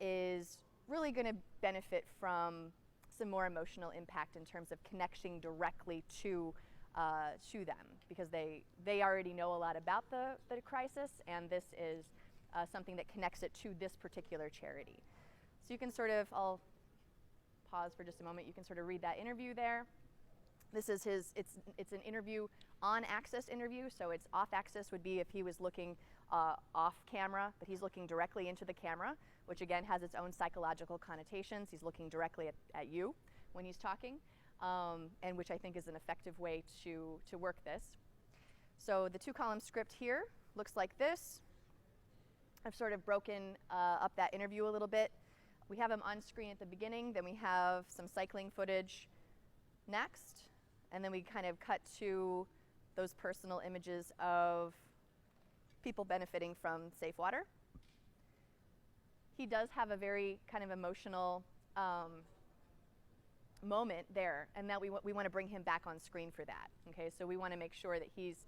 is really going to benefit from some more emotional impact in terms of connecting directly to them, because they already know a lot about the crisis, and this is something that connects it to this particular charity. So you can I'll pause for just a moment, you can sort of read that interview there. This is it's an interview, on-axis interview, so it's off-axis would be if he was looking off camera, but he's looking directly into the camera, which again has its own psychological connotations. He's looking directly at you when he's talking, and which I think is an effective way to work this. So the 2-column script here looks like this. I've sort of broken up that interview a little bit. We have him on screen at the beginning, then we have some cycling footage next, and then we kind of cut to those personal images of people benefiting from safe water. He does have a very kind of emotional moment there, and that we want to bring him back on screen for that. Okay, so we want to make sure that he's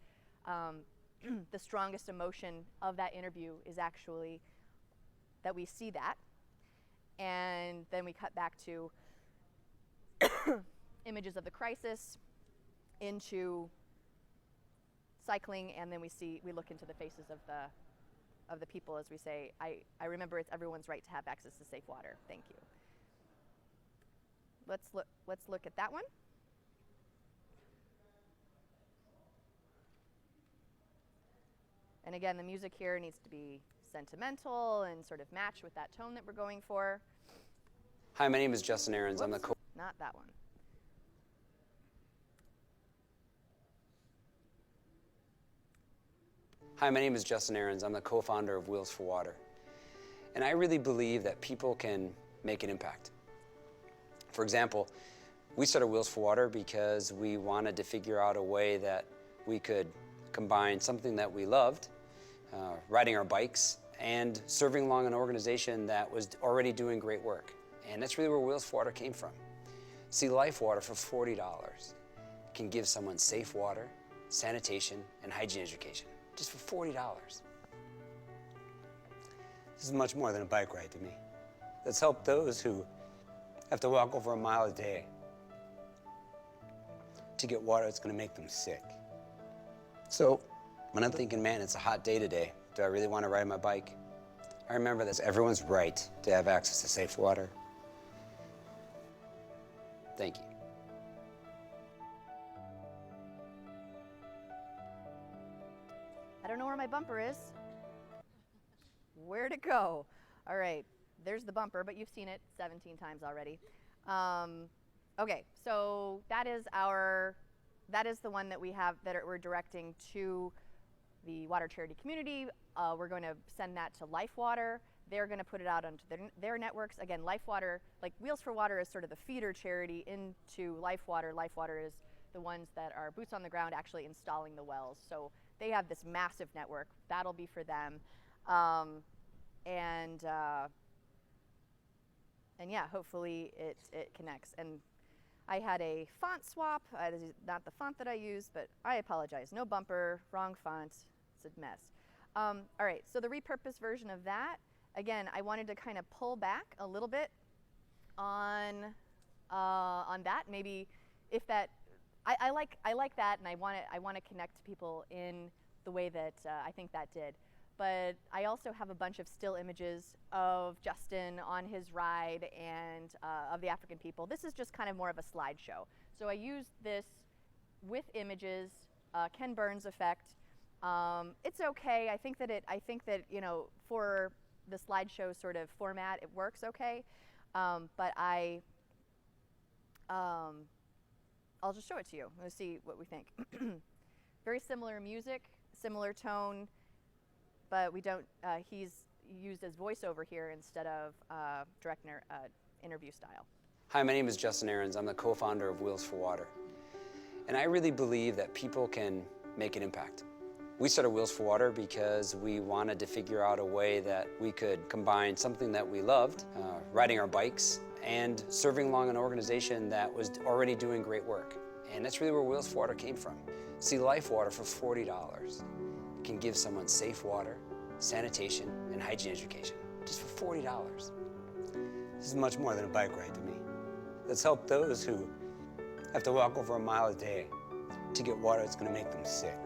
the strongest emotion of that interview is actually that we see that, and then we cut back to images of the crisis, into cycling, and then we look into the faces of the people as we say, I remember it's everyone's right to have access to safe water. Thank you. Let's look at that one. And again, the music here needs to be sentimental and sort of match with that tone that we're going for. Hi, my name is Justin Ahrens. I'm the Not that one. Hi, my name is Justin Ahrens. I'm the co-founder of Wheels for Water. And I really believe that people can make an impact. For example, we started Wheels for Water because we wanted to figure out a way that we could combine something that we loved, riding our bikes, and serving along an organization that was already doing great work. And that's really where Wheels for Water came from. See, Life Water for $40 can give someone safe water, sanitation, and hygiene education, just for $40. This is much more than a bike ride to me. Let's help those who have to walk over a mile a day to get water that's going to make them sick. So when I'm thinking, man, it's a hot day today, do I really want to ride my bike? I remember that everyone's right to have access to safe water. Thank you. I don't know where my bumper is. Where'd it go? All right, there's the bumper, but you've seen it 17 times already. Okay, so that is the one that we have we're directing to the water charity community. We're going to send that to Life Water. They're going to put it out onto their networks. Again, Life Water, like Wheels for Water, is sort of the feeder charity into Life Water. Life Water is the ones that are boots on the ground actually installing the wells. So they have this massive network. That'll be for them. And yeah, hopefully it connects. And I had a font swap. This is not the font that I use, but I apologize. No bumper, wrong font. It's a mess. All right, so the repurposed version of that, again, I wanted to kind of pull back a little bit on that. Maybe if that, I like that, and I want to connect to people in the way that I think that did. But I also have a bunch of still images of Justin on his ride and of the African people. This is just kind of more of a slideshow. So I used this with images, Ken Burns effect. It's okay. I think that you know, for the slideshow sort of format, it works okay. But I'll just show it to you. Let's see what we think. Very similar music, similar tone. But we don't, he's used as voiceover here instead of direct interview style. Hi, my name is Justin Ahrens. I'm the co-founder of Wheels for Water. And I really believe that people can make an impact. We started Wheels for Water because we wanted to figure out a way that we could combine something that we loved, riding our bikes, and serving along an organization that was already doing great work. And that's really where Wheels for Water came from. See, Life Water for $40 can give someone safe water, sanitation, and hygiene education, just for $40. This is much more than a bike ride to me. Let's help those who have to walk over a mile a day to get water that's gonna make them sick.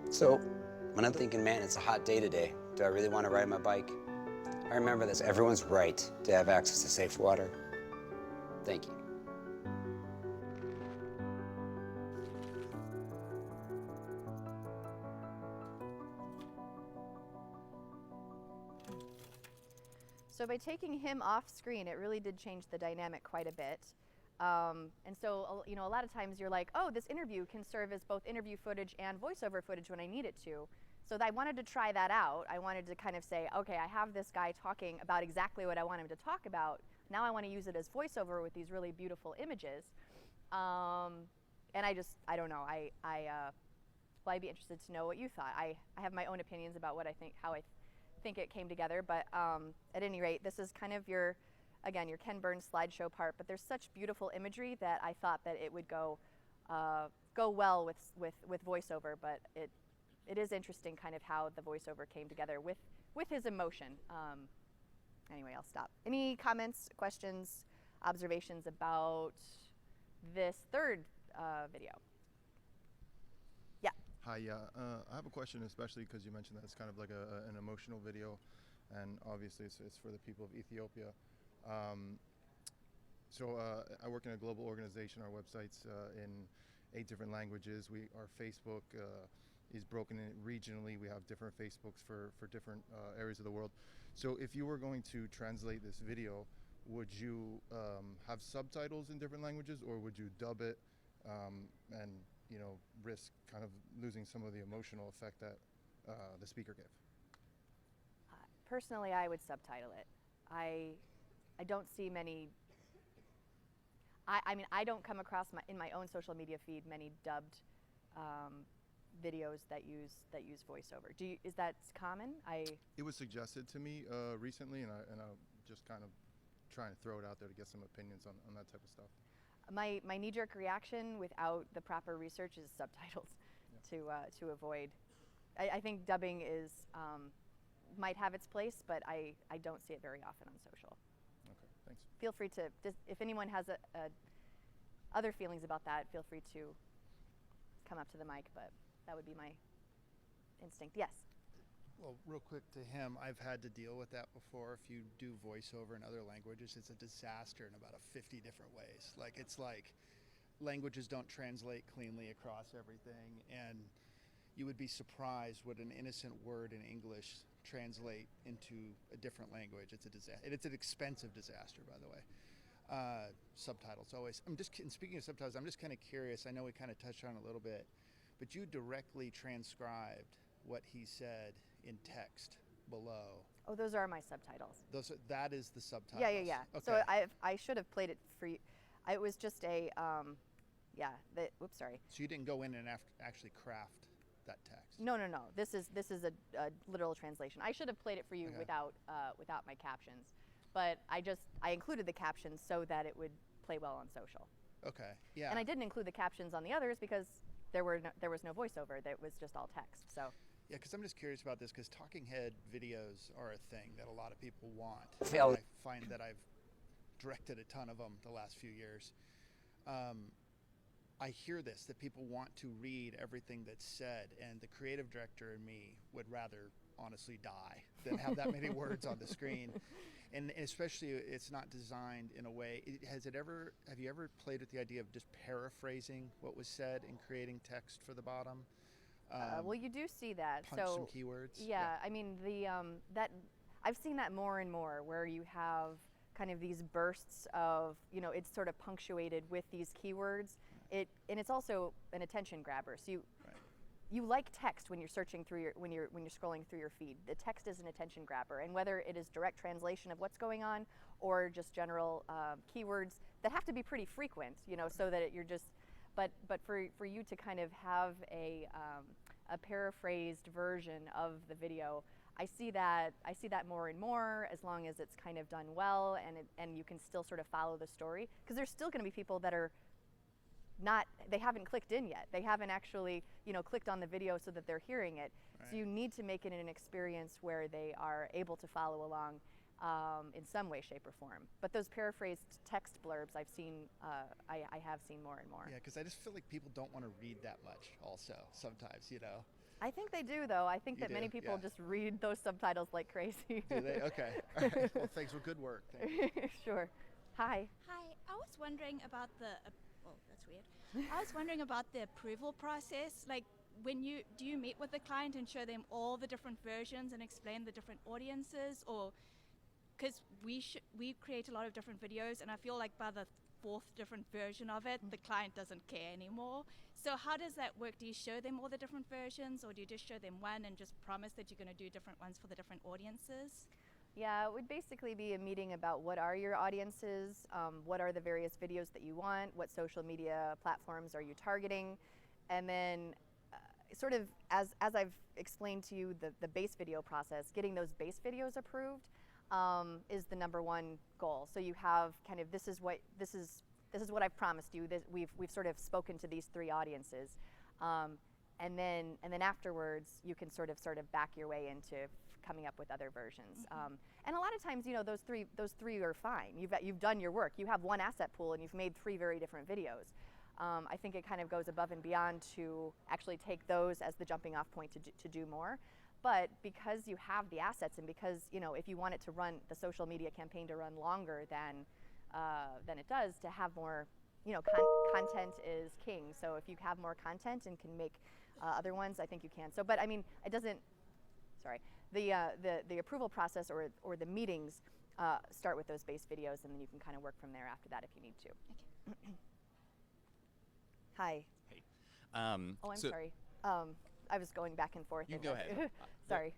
So, when I'm thinking, man, it's a hot day today, do I really wanna ride my bike? I remember that everyone's right to have access to safe water. Thank you. So by taking him off screen, it really did change the dynamic quite a bit. And so, you know, a lot of times you're like, oh, this interview can serve as both interview footage and voiceover footage when I need it to. So I wanted to try that out. I wanted to kind of say, okay, I have this guy talking about exactly what I want him to talk about. Now I want to use it as voiceover with these really beautiful images. And I don't know. Well, I'd be interested to know what you thought. I have my own opinions about what I think, how I think it came together, but at any rate, this is kind of your Ken Burns slideshow part, but there's such beautiful imagery that I thought that it would go well with voiceover, but it is interesting kind of how the voiceover came together with his emotion. Anyway, I'll stop. Any comments, questions, observations about this third video? Hi, I have a question, especially because you mentioned that it's kind of like an emotional video, and obviously it's for the people of Ethiopia. So I work in a global organization. Our website's in 8 different languages. Our Facebook is broken in regionally. We have different Facebooks for different areas of the world. So if you were going to translate this video, would you have subtitles in different languages, or would you dub it and risk kind of losing some of the emotional effect that the speaker gave? Personally, I would subtitle it. I don't see many. I mean, I don't come across in my own social media feed many dubbed videos that use voiceover. Is that common? It was suggested to me recently, and I'm just kind of trying to throw it out there to get some opinions on that type of stuff. My knee-jerk reaction without the proper research is subtitles. Yeah. to avoid. I think dubbing is might have its place, but I don't see it very often on social. Okay, thanks. Feel free to, if anyone has other feelings about that, feel free to come up to the mic, but that would be my instinct. Yes? Well, real quick to him, I've had to deal with that before. If you do voiceover in other languages, it's a disaster in about 50 different ways. It's like languages don't translate cleanly across everything, and you would be surprised what an innocent word in English translate into a different language. It's a disaster. It's an expensive disaster, by the way. Subtitles always. Speaking of subtitles, I'm just kind of curious. I know we kind of touched on it a little bit, but you directly transcribed what he said in text below. Oh, those are my subtitles. That is the subtitles. Yeah. Okay. So I should have played it for you. It was just a, oops, sorry. So you didn't go in and actually craft that text? No. This is a literal translation. I should have played it for you without my captions, but I included the captions so that it would play well on social. Okay. Yeah. And I didn't include the captions on the others because there was no voiceover. That was just all text. So. Yeah, because I'm just curious about this because talking head videos are a thing that a lot of people want. Fail. I find that I've directed a ton of them the last few years. I hear this, that people want to read everything that's said, and the creative director in me would rather honestly die than have that many words on the screen. And especially it's not designed in a way, have you ever played with the idea of just paraphrasing what was said and creating text for the bottom? Well, you do see that. Punch some keywords. Yeah, I mean that I've seen that more and more, where you have kind of these bursts of, it's sort of punctuated with these keywords. And it's also an attention grabber. So you like text when you're searching through when you're scrolling through your feed. The text is an attention grabber, and whether it is direct translation of what's going on or just general keywords that have to be pretty frequent, so that you're just. But for you to kind of have a paraphrased version of the video, I see that more and more, as long as it's kind of done well and you can still sort of follow the story, because there's still going to be people that are they haven't clicked in yet. They haven't actually clicked on the video so that they're hearing it. Right. So you need to make it an experience where they are able to follow along in some way, shape, or form. But those paraphrased text blurbs I've seen, I have seen more and more. Yeah, because I just feel like people don't want to read that much also sometimes, I think they do, though. I think that many people just read those subtitles like crazy. Do they? Okay. All right. Well, thanks. Well, good work. Thank you. Sure. Hi. Hi. I was wondering about that's weird. I was wondering about the approval process. Like, do you meet with the client and show them all the different versions and explain the different audiences, or because we create a lot of different videos, and I feel like by the fourth different version of it, the client doesn't care anymore. So how does that work? Do you show them all the different versions, or do you just show them one and just promise that you're going to do different ones for the different audiences? Yeah, it would basically be a meeting about what are your audiences, what are the various videos that you want, what social media platforms are you targeting, and then sort of as I've explained to you, the base video process, getting those base videos approved is the number one goal. So you have kind of this is what I've promised you. We've sort of spoken to these three audiences, and then afterwards you can sort of back your way into coming up with other versions. Mm-hmm. And a lot of times, those three are fine. You've done your work. You have one asset pool and you've made three very different videos. I think it kind of goes above and beyond to actually take those as the jumping off point to do more. But because you have the assets, and because if you want it to run the social media campaign to run longer than it does, to have more, content is king. So if you have more content and can make other ones, I think you can. So, but I mean, it doesn't. Sorry, the approval process or the meetings start with those base videos, and then you can kind of work from there after that if you need to. Okay. Hi. Hey. I'm sorry. I was going back and forth. You go ahead. Sorry.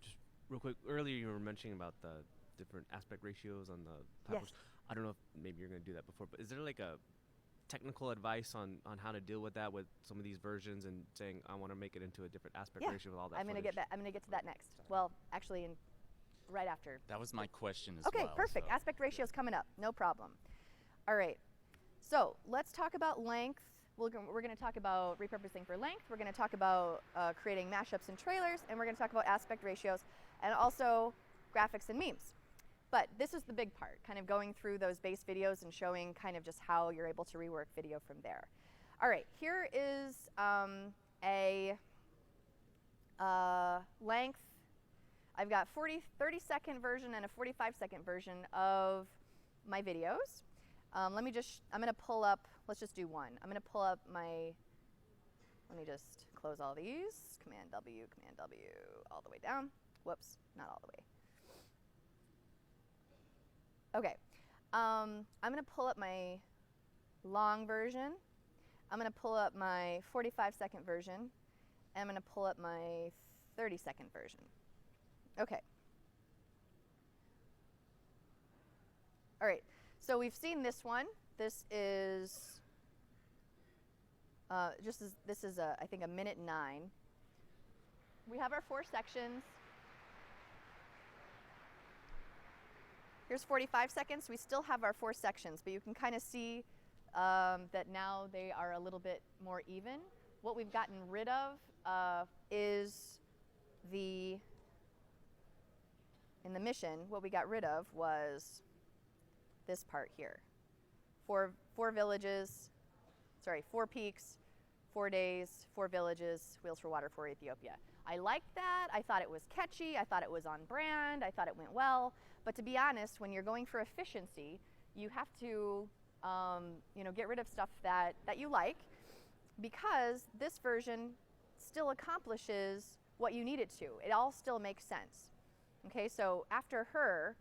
Just real quick, earlier you were mentioning about the different aspect ratios on the platforms. Yes. I don't know if maybe you're going to do that before, but is there like a technical advice on how to deal with that with some of these versions and saying I want to make it into a different aspect ratio with all that I'm going to get to that next. Well, actually, right after. That was my question as well. Okay, perfect. So. Aspect ratio is coming up. No problem. All right. So let's talk about length. We're going to talk about repurposing for length. We're going to talk about creating mashups and trailers, and we're going to talk about aspect ratios and also graphics and memes. But this is the big part, kind of going through those base videos and showing kind of just how you're able to rework video from there. All right, here is a length. I've got 30-second version and a 45-second version of my videos. I'm going to pull up, let's just do one. I'm going to pull up let me just close all these. Command W, all the way down. Whoops, not all the way. Okay, I'm going to pull up my long version. I'm going to pull up my 45-second version. And I'm going to pull up my 30-second version. Okay. All right, so we've seen this one. This is this is I think a minute 9. We have our 4 sections. Here's 45 seconds. We still have our 4 sections, but you can kind of see that now they are a little bit more even. What we've gotten rid of is in the mission, what we got rid of was this part here. 4 villages, sorry, 4 peaks, 4 days, 4 villages, Wheels for Water for Ethiopia. I liked that. I thought it was catchy. I thought it was on brand. I thought it went well. But to be honest, when you're going for efficiency, you have to get rid of stuff that you like, because this version still accomplishes what you need it to. It all still makes sense. Okay, so after her,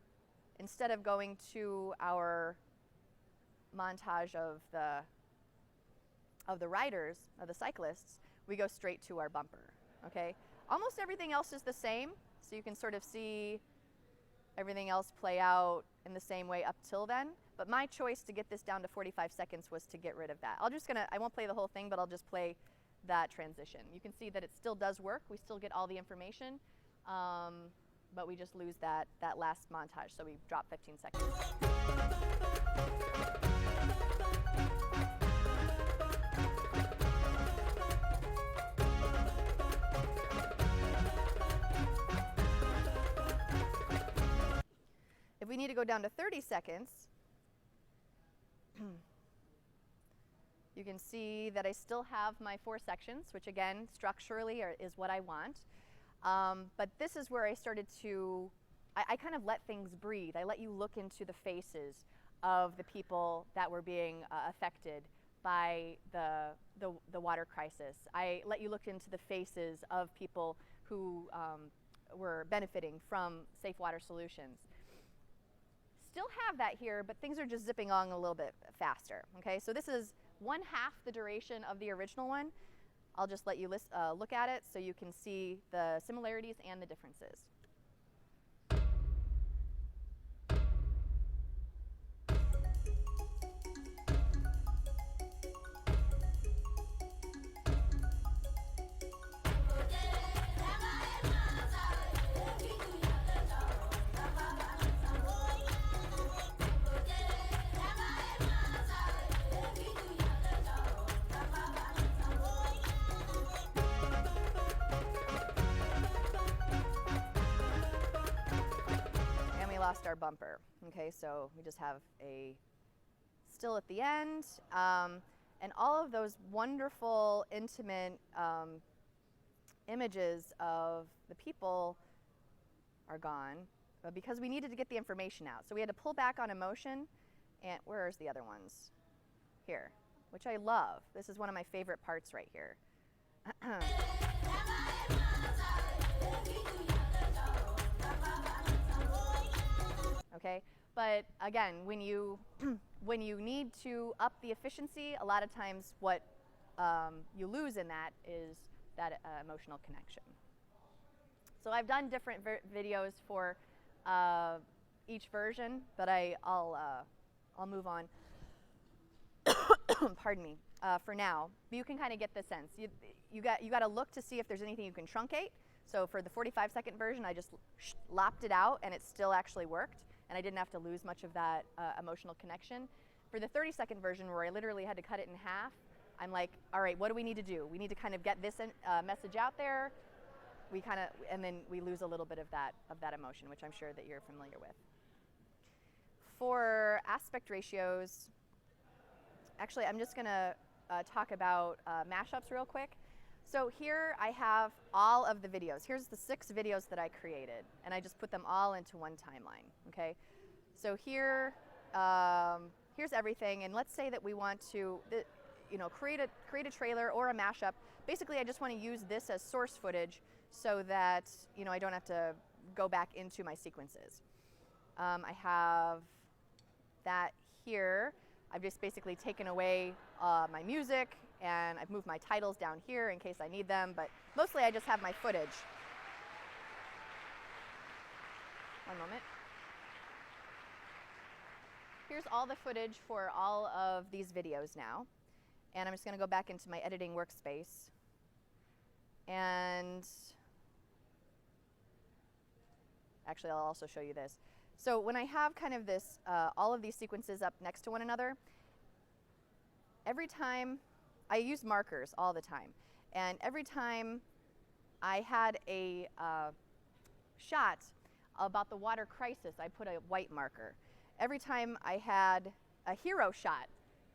instead of going to our montage of the riders, of the cyclists, we go straight to our bumper. Okay, almost everything else is the same, so you can sort of see everything else play out in the same way up till then. But my choice to get this down to 45 seconds was to get rid of that. I won't play the whole thing, but I'll just play that transition. You can see that it still does work. We still get all the information, but we just lose that last montage, so we drop 15 seconds. If we need to go down to 30 seconds, you can see that I still have my 4 sections, which again, structurally is what I want. But this is where I started to, I kind of let things breathe. I let you look into the faces of the people that were being affected by the water crisis. I let you look into the faces of people who were benefiting from safe water solutions. Still have that here, but things are just zipping along a little bit faster. Okay, so this is 1/2 the duration of the original one. I'll just let you look at it so you can see the similarities and the differences. Lost our bumper. Okay, so we just have a still at the end, and all of those wonderful, intimate images of the people are gone because we needed to get the information out. So we had to pull back on emotion, and where's the other ones? Here, which I love. This is one of my favorite parts right here. Okay, but again, when you need to up the efficiency, a lot of times what you lose in that is that emotional connection. So I've done different videos for each version, but I'll move on. Pardon me. For now, but you can kind of get the sense. You got to look to see if there's anything you can truncate. So for the 45-second version, I just lopped it out, and it still actually worked. And I didn't have to lose much of that emotional connection. For the 30-second version, where I literally had to cut it in half, I'm like, all right, what do we need to do? We need to kind of get this message out there. And then we lose a little bit of that emotion, which I'm sure that you're familiar with. For aspect ratios, actually, I'm just going to talk about mashups real quick. So here I have all of the videos. Here's the 6 videos that I created, and I just put them all into one timeline. Okay, so here, here's everything, and let's say that we want to, create a trailer or a mashup. Basically, I just want to use this as source footage so that I don't have to go back into my sequences. I have that here. I've just basically taken away my music, and I've moved my titles down here in case I need them, but mostly I just have my footage. One moment. Here's all the footage for all of these videos now. And I'm just going to go back into my editing workspace. And actually, I'll also show you this. So when I have kind of this, all of these sequences up next to one another, every time I use markers all the time. And every time I had a shot about the water crisis, I put a white marker. Every time I had a hero shot,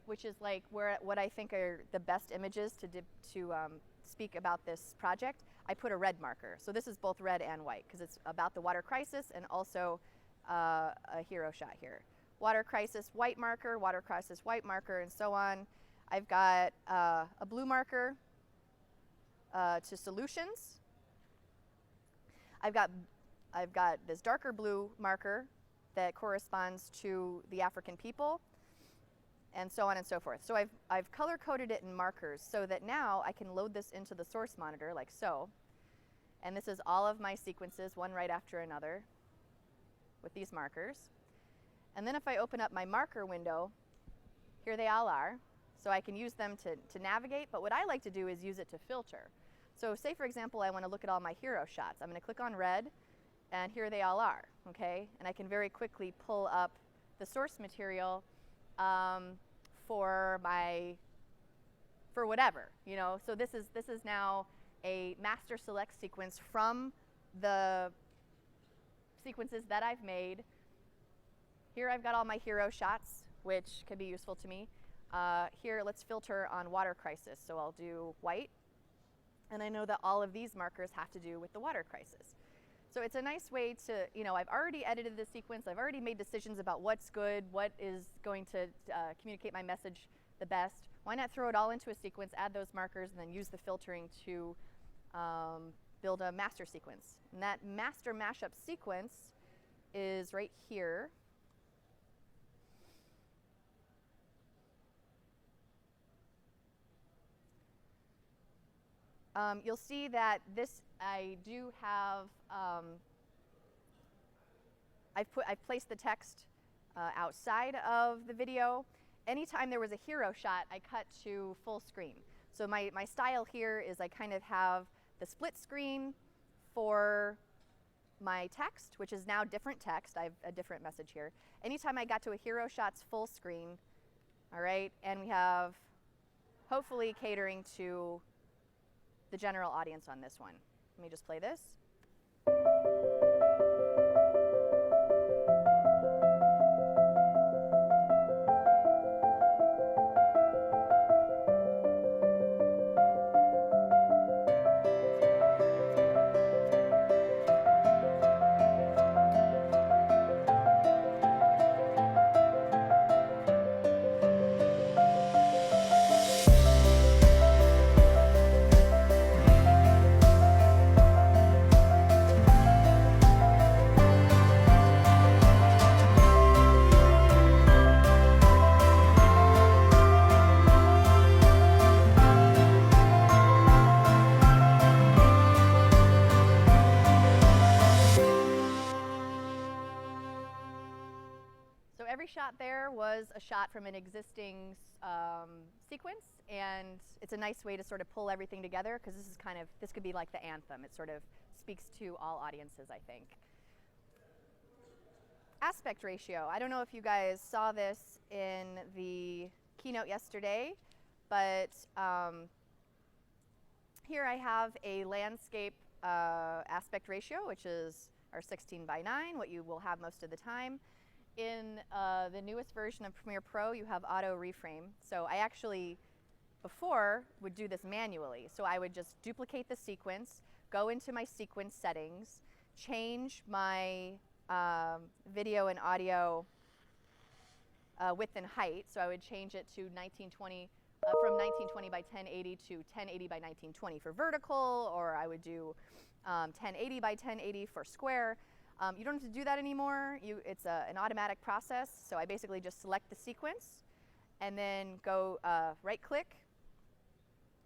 which is like what I think are the best images to speak about this project, I put a red marker. So this is both red and white because it's about the water crisis and also a hero shot here. Water crisis, white marker, water crisis, white marker, and so on. I've got a blue marker to solutions. I've got this darker blue marker that corresponds to the African people, and so on and so forth. So I've color-coded it in markers so that now I can load this into the source monitor like so. And this is all of my sequences, one right after another, with these markers. And then if I open up my marker window, here they all are. So I can use them to navigate, but what I like to do is use it to filter. So say, for example, I want to look at all my hero shots. I'm going to click on red, and here they all are, okay? And I can very quickly pull up the source material for whatever, you know. So this is now a master select sequence from the sequences that I've made. Here I've got all my hero shots, which can be useful to me. Here, let's filter on water crisis. So I'll do white, and I know that all of these markers have to do with the water crisis. So it's a nice way to, you know, I've already edited the sequence, I've already made decisions about what's good, what is going to communicate my message the best. Why not throw it all into a sequence, add those markers, and then use the filtering to build a master sequence. And that master mashup sequence is right here. You'll see that this, I do have, I've placed the text outside of the video. Anytime there was a hero shot, I cut to full screen. So my style here is I kind of have the split screen for my text, which is now different text. I have a different message here. Anytime I got to a hero shot's full screen, all right, and we have hopefully catering to the general audience on this one. Let me just play this. Every shot there was a shot from an existing sequence, and it's a nice way to sort of pull everything together because this could be like the anthem. It sort of speaks to all audiences, I think. Aspect ratio. I don't know if you guys saw this in the keynote yesterday, but here I have a landscape aspect ratio, which is our 16:9, what you will have most of the time. In the newest version of Premiere Pro, you have auto reframe. So I actually, before, would do this manually. So I would just duplicate the sequence, go into my sequence settings, change my video and audio width and height. So I would change it to 1920, from 1920 by 1080 to 1080 by 1920 for vertical, or I would do 1080 by 1080 for square. You don't have to do that anymore. It's an automatic process. So I basically just select the sequence and then go right-click,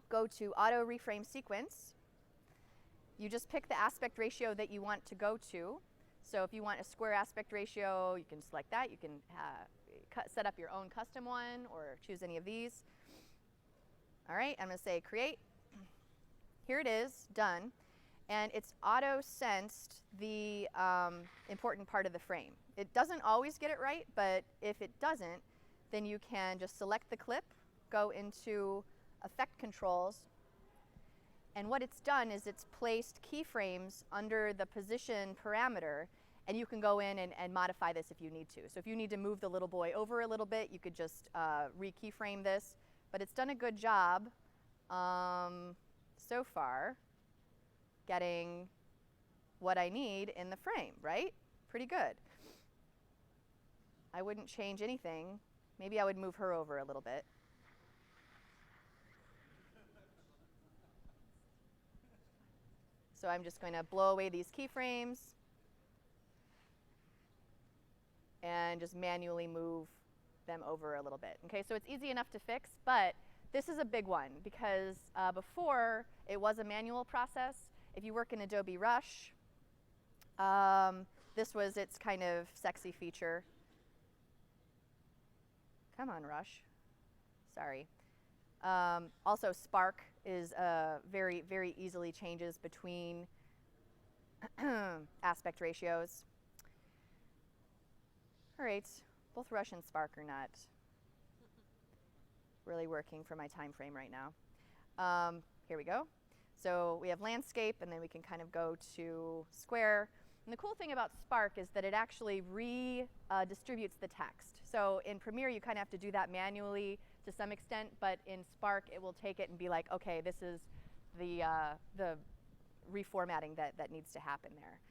go to Auto Reframe Sequence. You just pick the aspect ratio that you want to go to. So if you want a square aspect ratio, you can select that. You can set up your own custom one or choose any of these. All right, I'm going to say create. Here it is, done. And it's auto-sensed the important part of the frame. It doesn't always get it right, but if it doesn't, then you can just select the clip, go into Effect Controls, and what it's done is it's placed keyframes under the position parameter, and you can go in and modify this if you need to. So if you need to move the little boy over a little bit, you could just re-keyframe this. But it's done a good job so far getting what I need in the frame, right? Pretty good. I wouldn't change anything. Maybe I would move her over a little bit. So I'm just going to blow away these keyframes and just manually move them over a little bit. Okay, so it's easy enough to fix, but this is a big one because before it was a manual process. If you work in Adobe Rush, this was its kind of sexy feature. Come on, Rush. Sorry. Also, Spark is very, very easily changes between aspect ratios. All right, both Rush and Spark are not really working for my time frame right now. Here we go. So we have landscape, and then we can kind of go to square. And the cool thing about Spark is that it actually redistributes the text. So in Premiere, you kind of have to do that manually to some extent, but in Spark, it will take it and be like, okay, this is the reformatting that needs to happen there.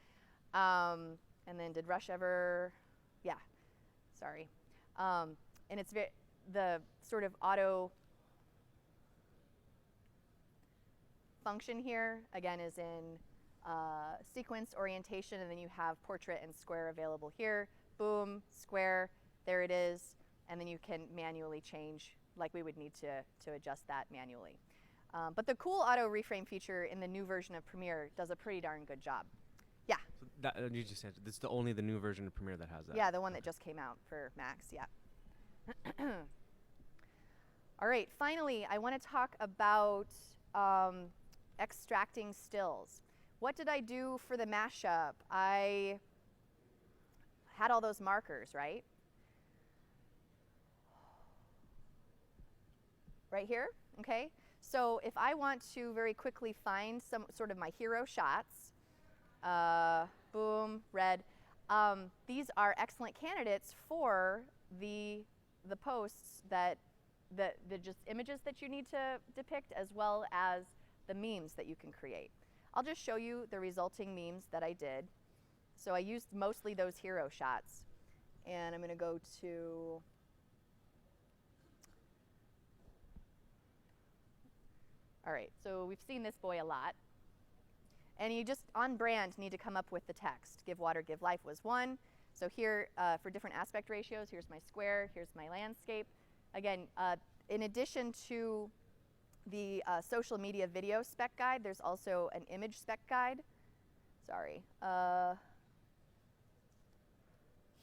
And then did Rush ever? Yeah, sorry. And it's the sort of auto function here, again, is in sequence orientation, and then you have portrait and square available here. Boom, square, there it is. And then you can manually change, like we would need to adjust that manually. But the cool auto reframe feature in the new version of Premiere does a pretty darn good job. Yeah? So that, you just answered. This is only the new version of Premiere that has that? Yeah, the one that just came out for Macs, yeah. All right, finally, I want to talk about extracting stills. What did I do for the mashup? I had all those markers, right? Right here, okay? So if I want to very quickly find some sort of my hero shots, boom, red, these are excellent candidates for the posts the just images that you need to depict, as well as the memes that you can create. I'll just show you the resulting memes that I did. So I used mostly those hero shots. And I'm going to go to all right, so we've seen this boy a lot. And you just, on brand, need to come up with the text. Give water, give life was one. So here, for different aspect ratios, here's my square, here's my landscape. Again, in addition to the social media video spec guide, there's also an image spec guide. Sorry.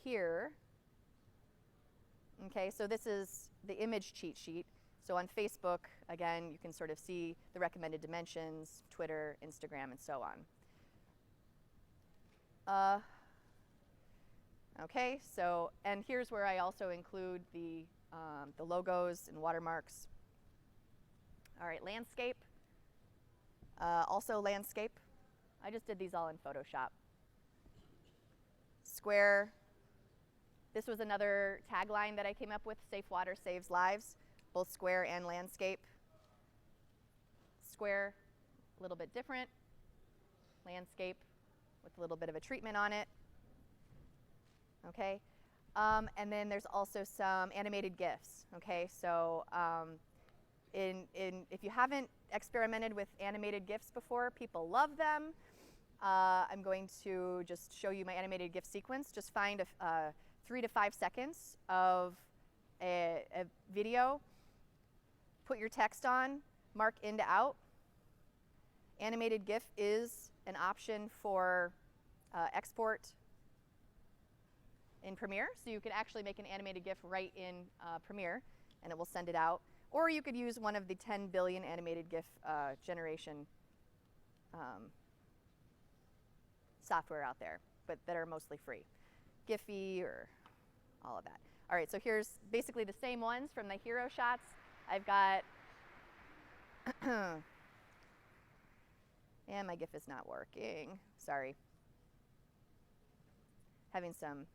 Here. Okay, so this is the image cheat sheet. So on Facebook, again, you can sort of see the recommended dimensions, Twitter, Instagram, and so on. Okay, so, and here's where I also include the logos and watermarks. All right, landscape. Also landscape. I just did these all in Photoshop. Square. This was another tagline that I came up with, Safe Water Saves Lives, both square and landscape. Square, a little bit different. Landscape with a little bit of a treatment on it. Okay, and then there's also some animated GIFs. Okay, so if you haven't experimented with animated GIFs before, people love them. I'm going to just show you my animated GIF sequence. Just find 3 to 5 seconds of a video, put your text on, mark in to out. Animated GIF is an option for export in Premiere, so you can actually make an animated GIF right in Premiere, and it will send it out. Or you could use one of the 10 billion animated GIF generation software out there, but that are mostly free. Giphy or all of that. All right, so here's basically the same ones from the hero shots. I've got, and my GIF is not working. Sorry. Having some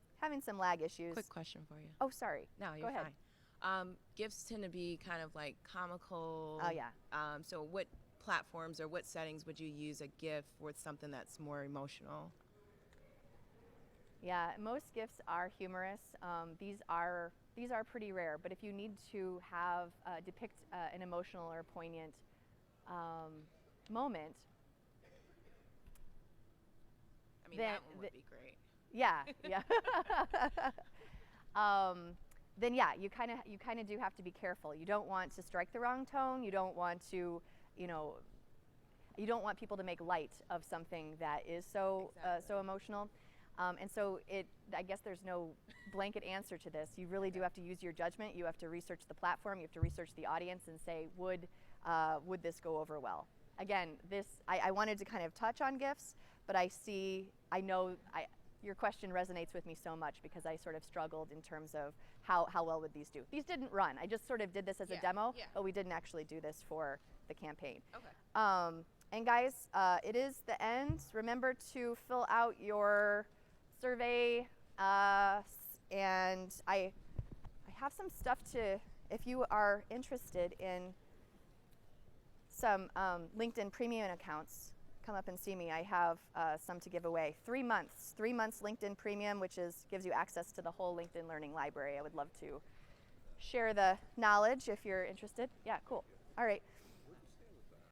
lag issues. Quick question for you. Oh, sorry. No, Go you're ahead. fine. GIFs tend to be kind of like comical. Oh, yeah. So what platforms or what settings would you use a GIF with something that's more emotional? Yeah, most GIFs are humorous. These are pretty rare, but if you need to have depict an emotional or poignant moment, I mean, that one would be great. Yeah, yeah. Then yeah, you kind of do have to be careful. You don't want to strike the wrong tone. You don't want to, you don't want people to make light of something that is so so emotional. And so I guess there's no blanket answer to this. You really do have to use your judgment. You have to research the platform. You have to research the audience and say, would this go over well? Again, I wanted to kind of touch on GIFs, but your question resonates with me so much because I sort of struggled in terms of how well would these do. These didn't run. I just sort of did this as a demo, but we didn't actually do this for the campaign. Okay. And guys, it is the end. Remember to fill out your survey, and I have some stuff if you are interested in some LinkedIn Premium accounts, come up and see me. I have some to give away. 3 months LinkedIn Premium, which gives you access to the whole LinkedIn Learning Library. I would love to share the knowledge if you're interested. Yeah, cool. All right.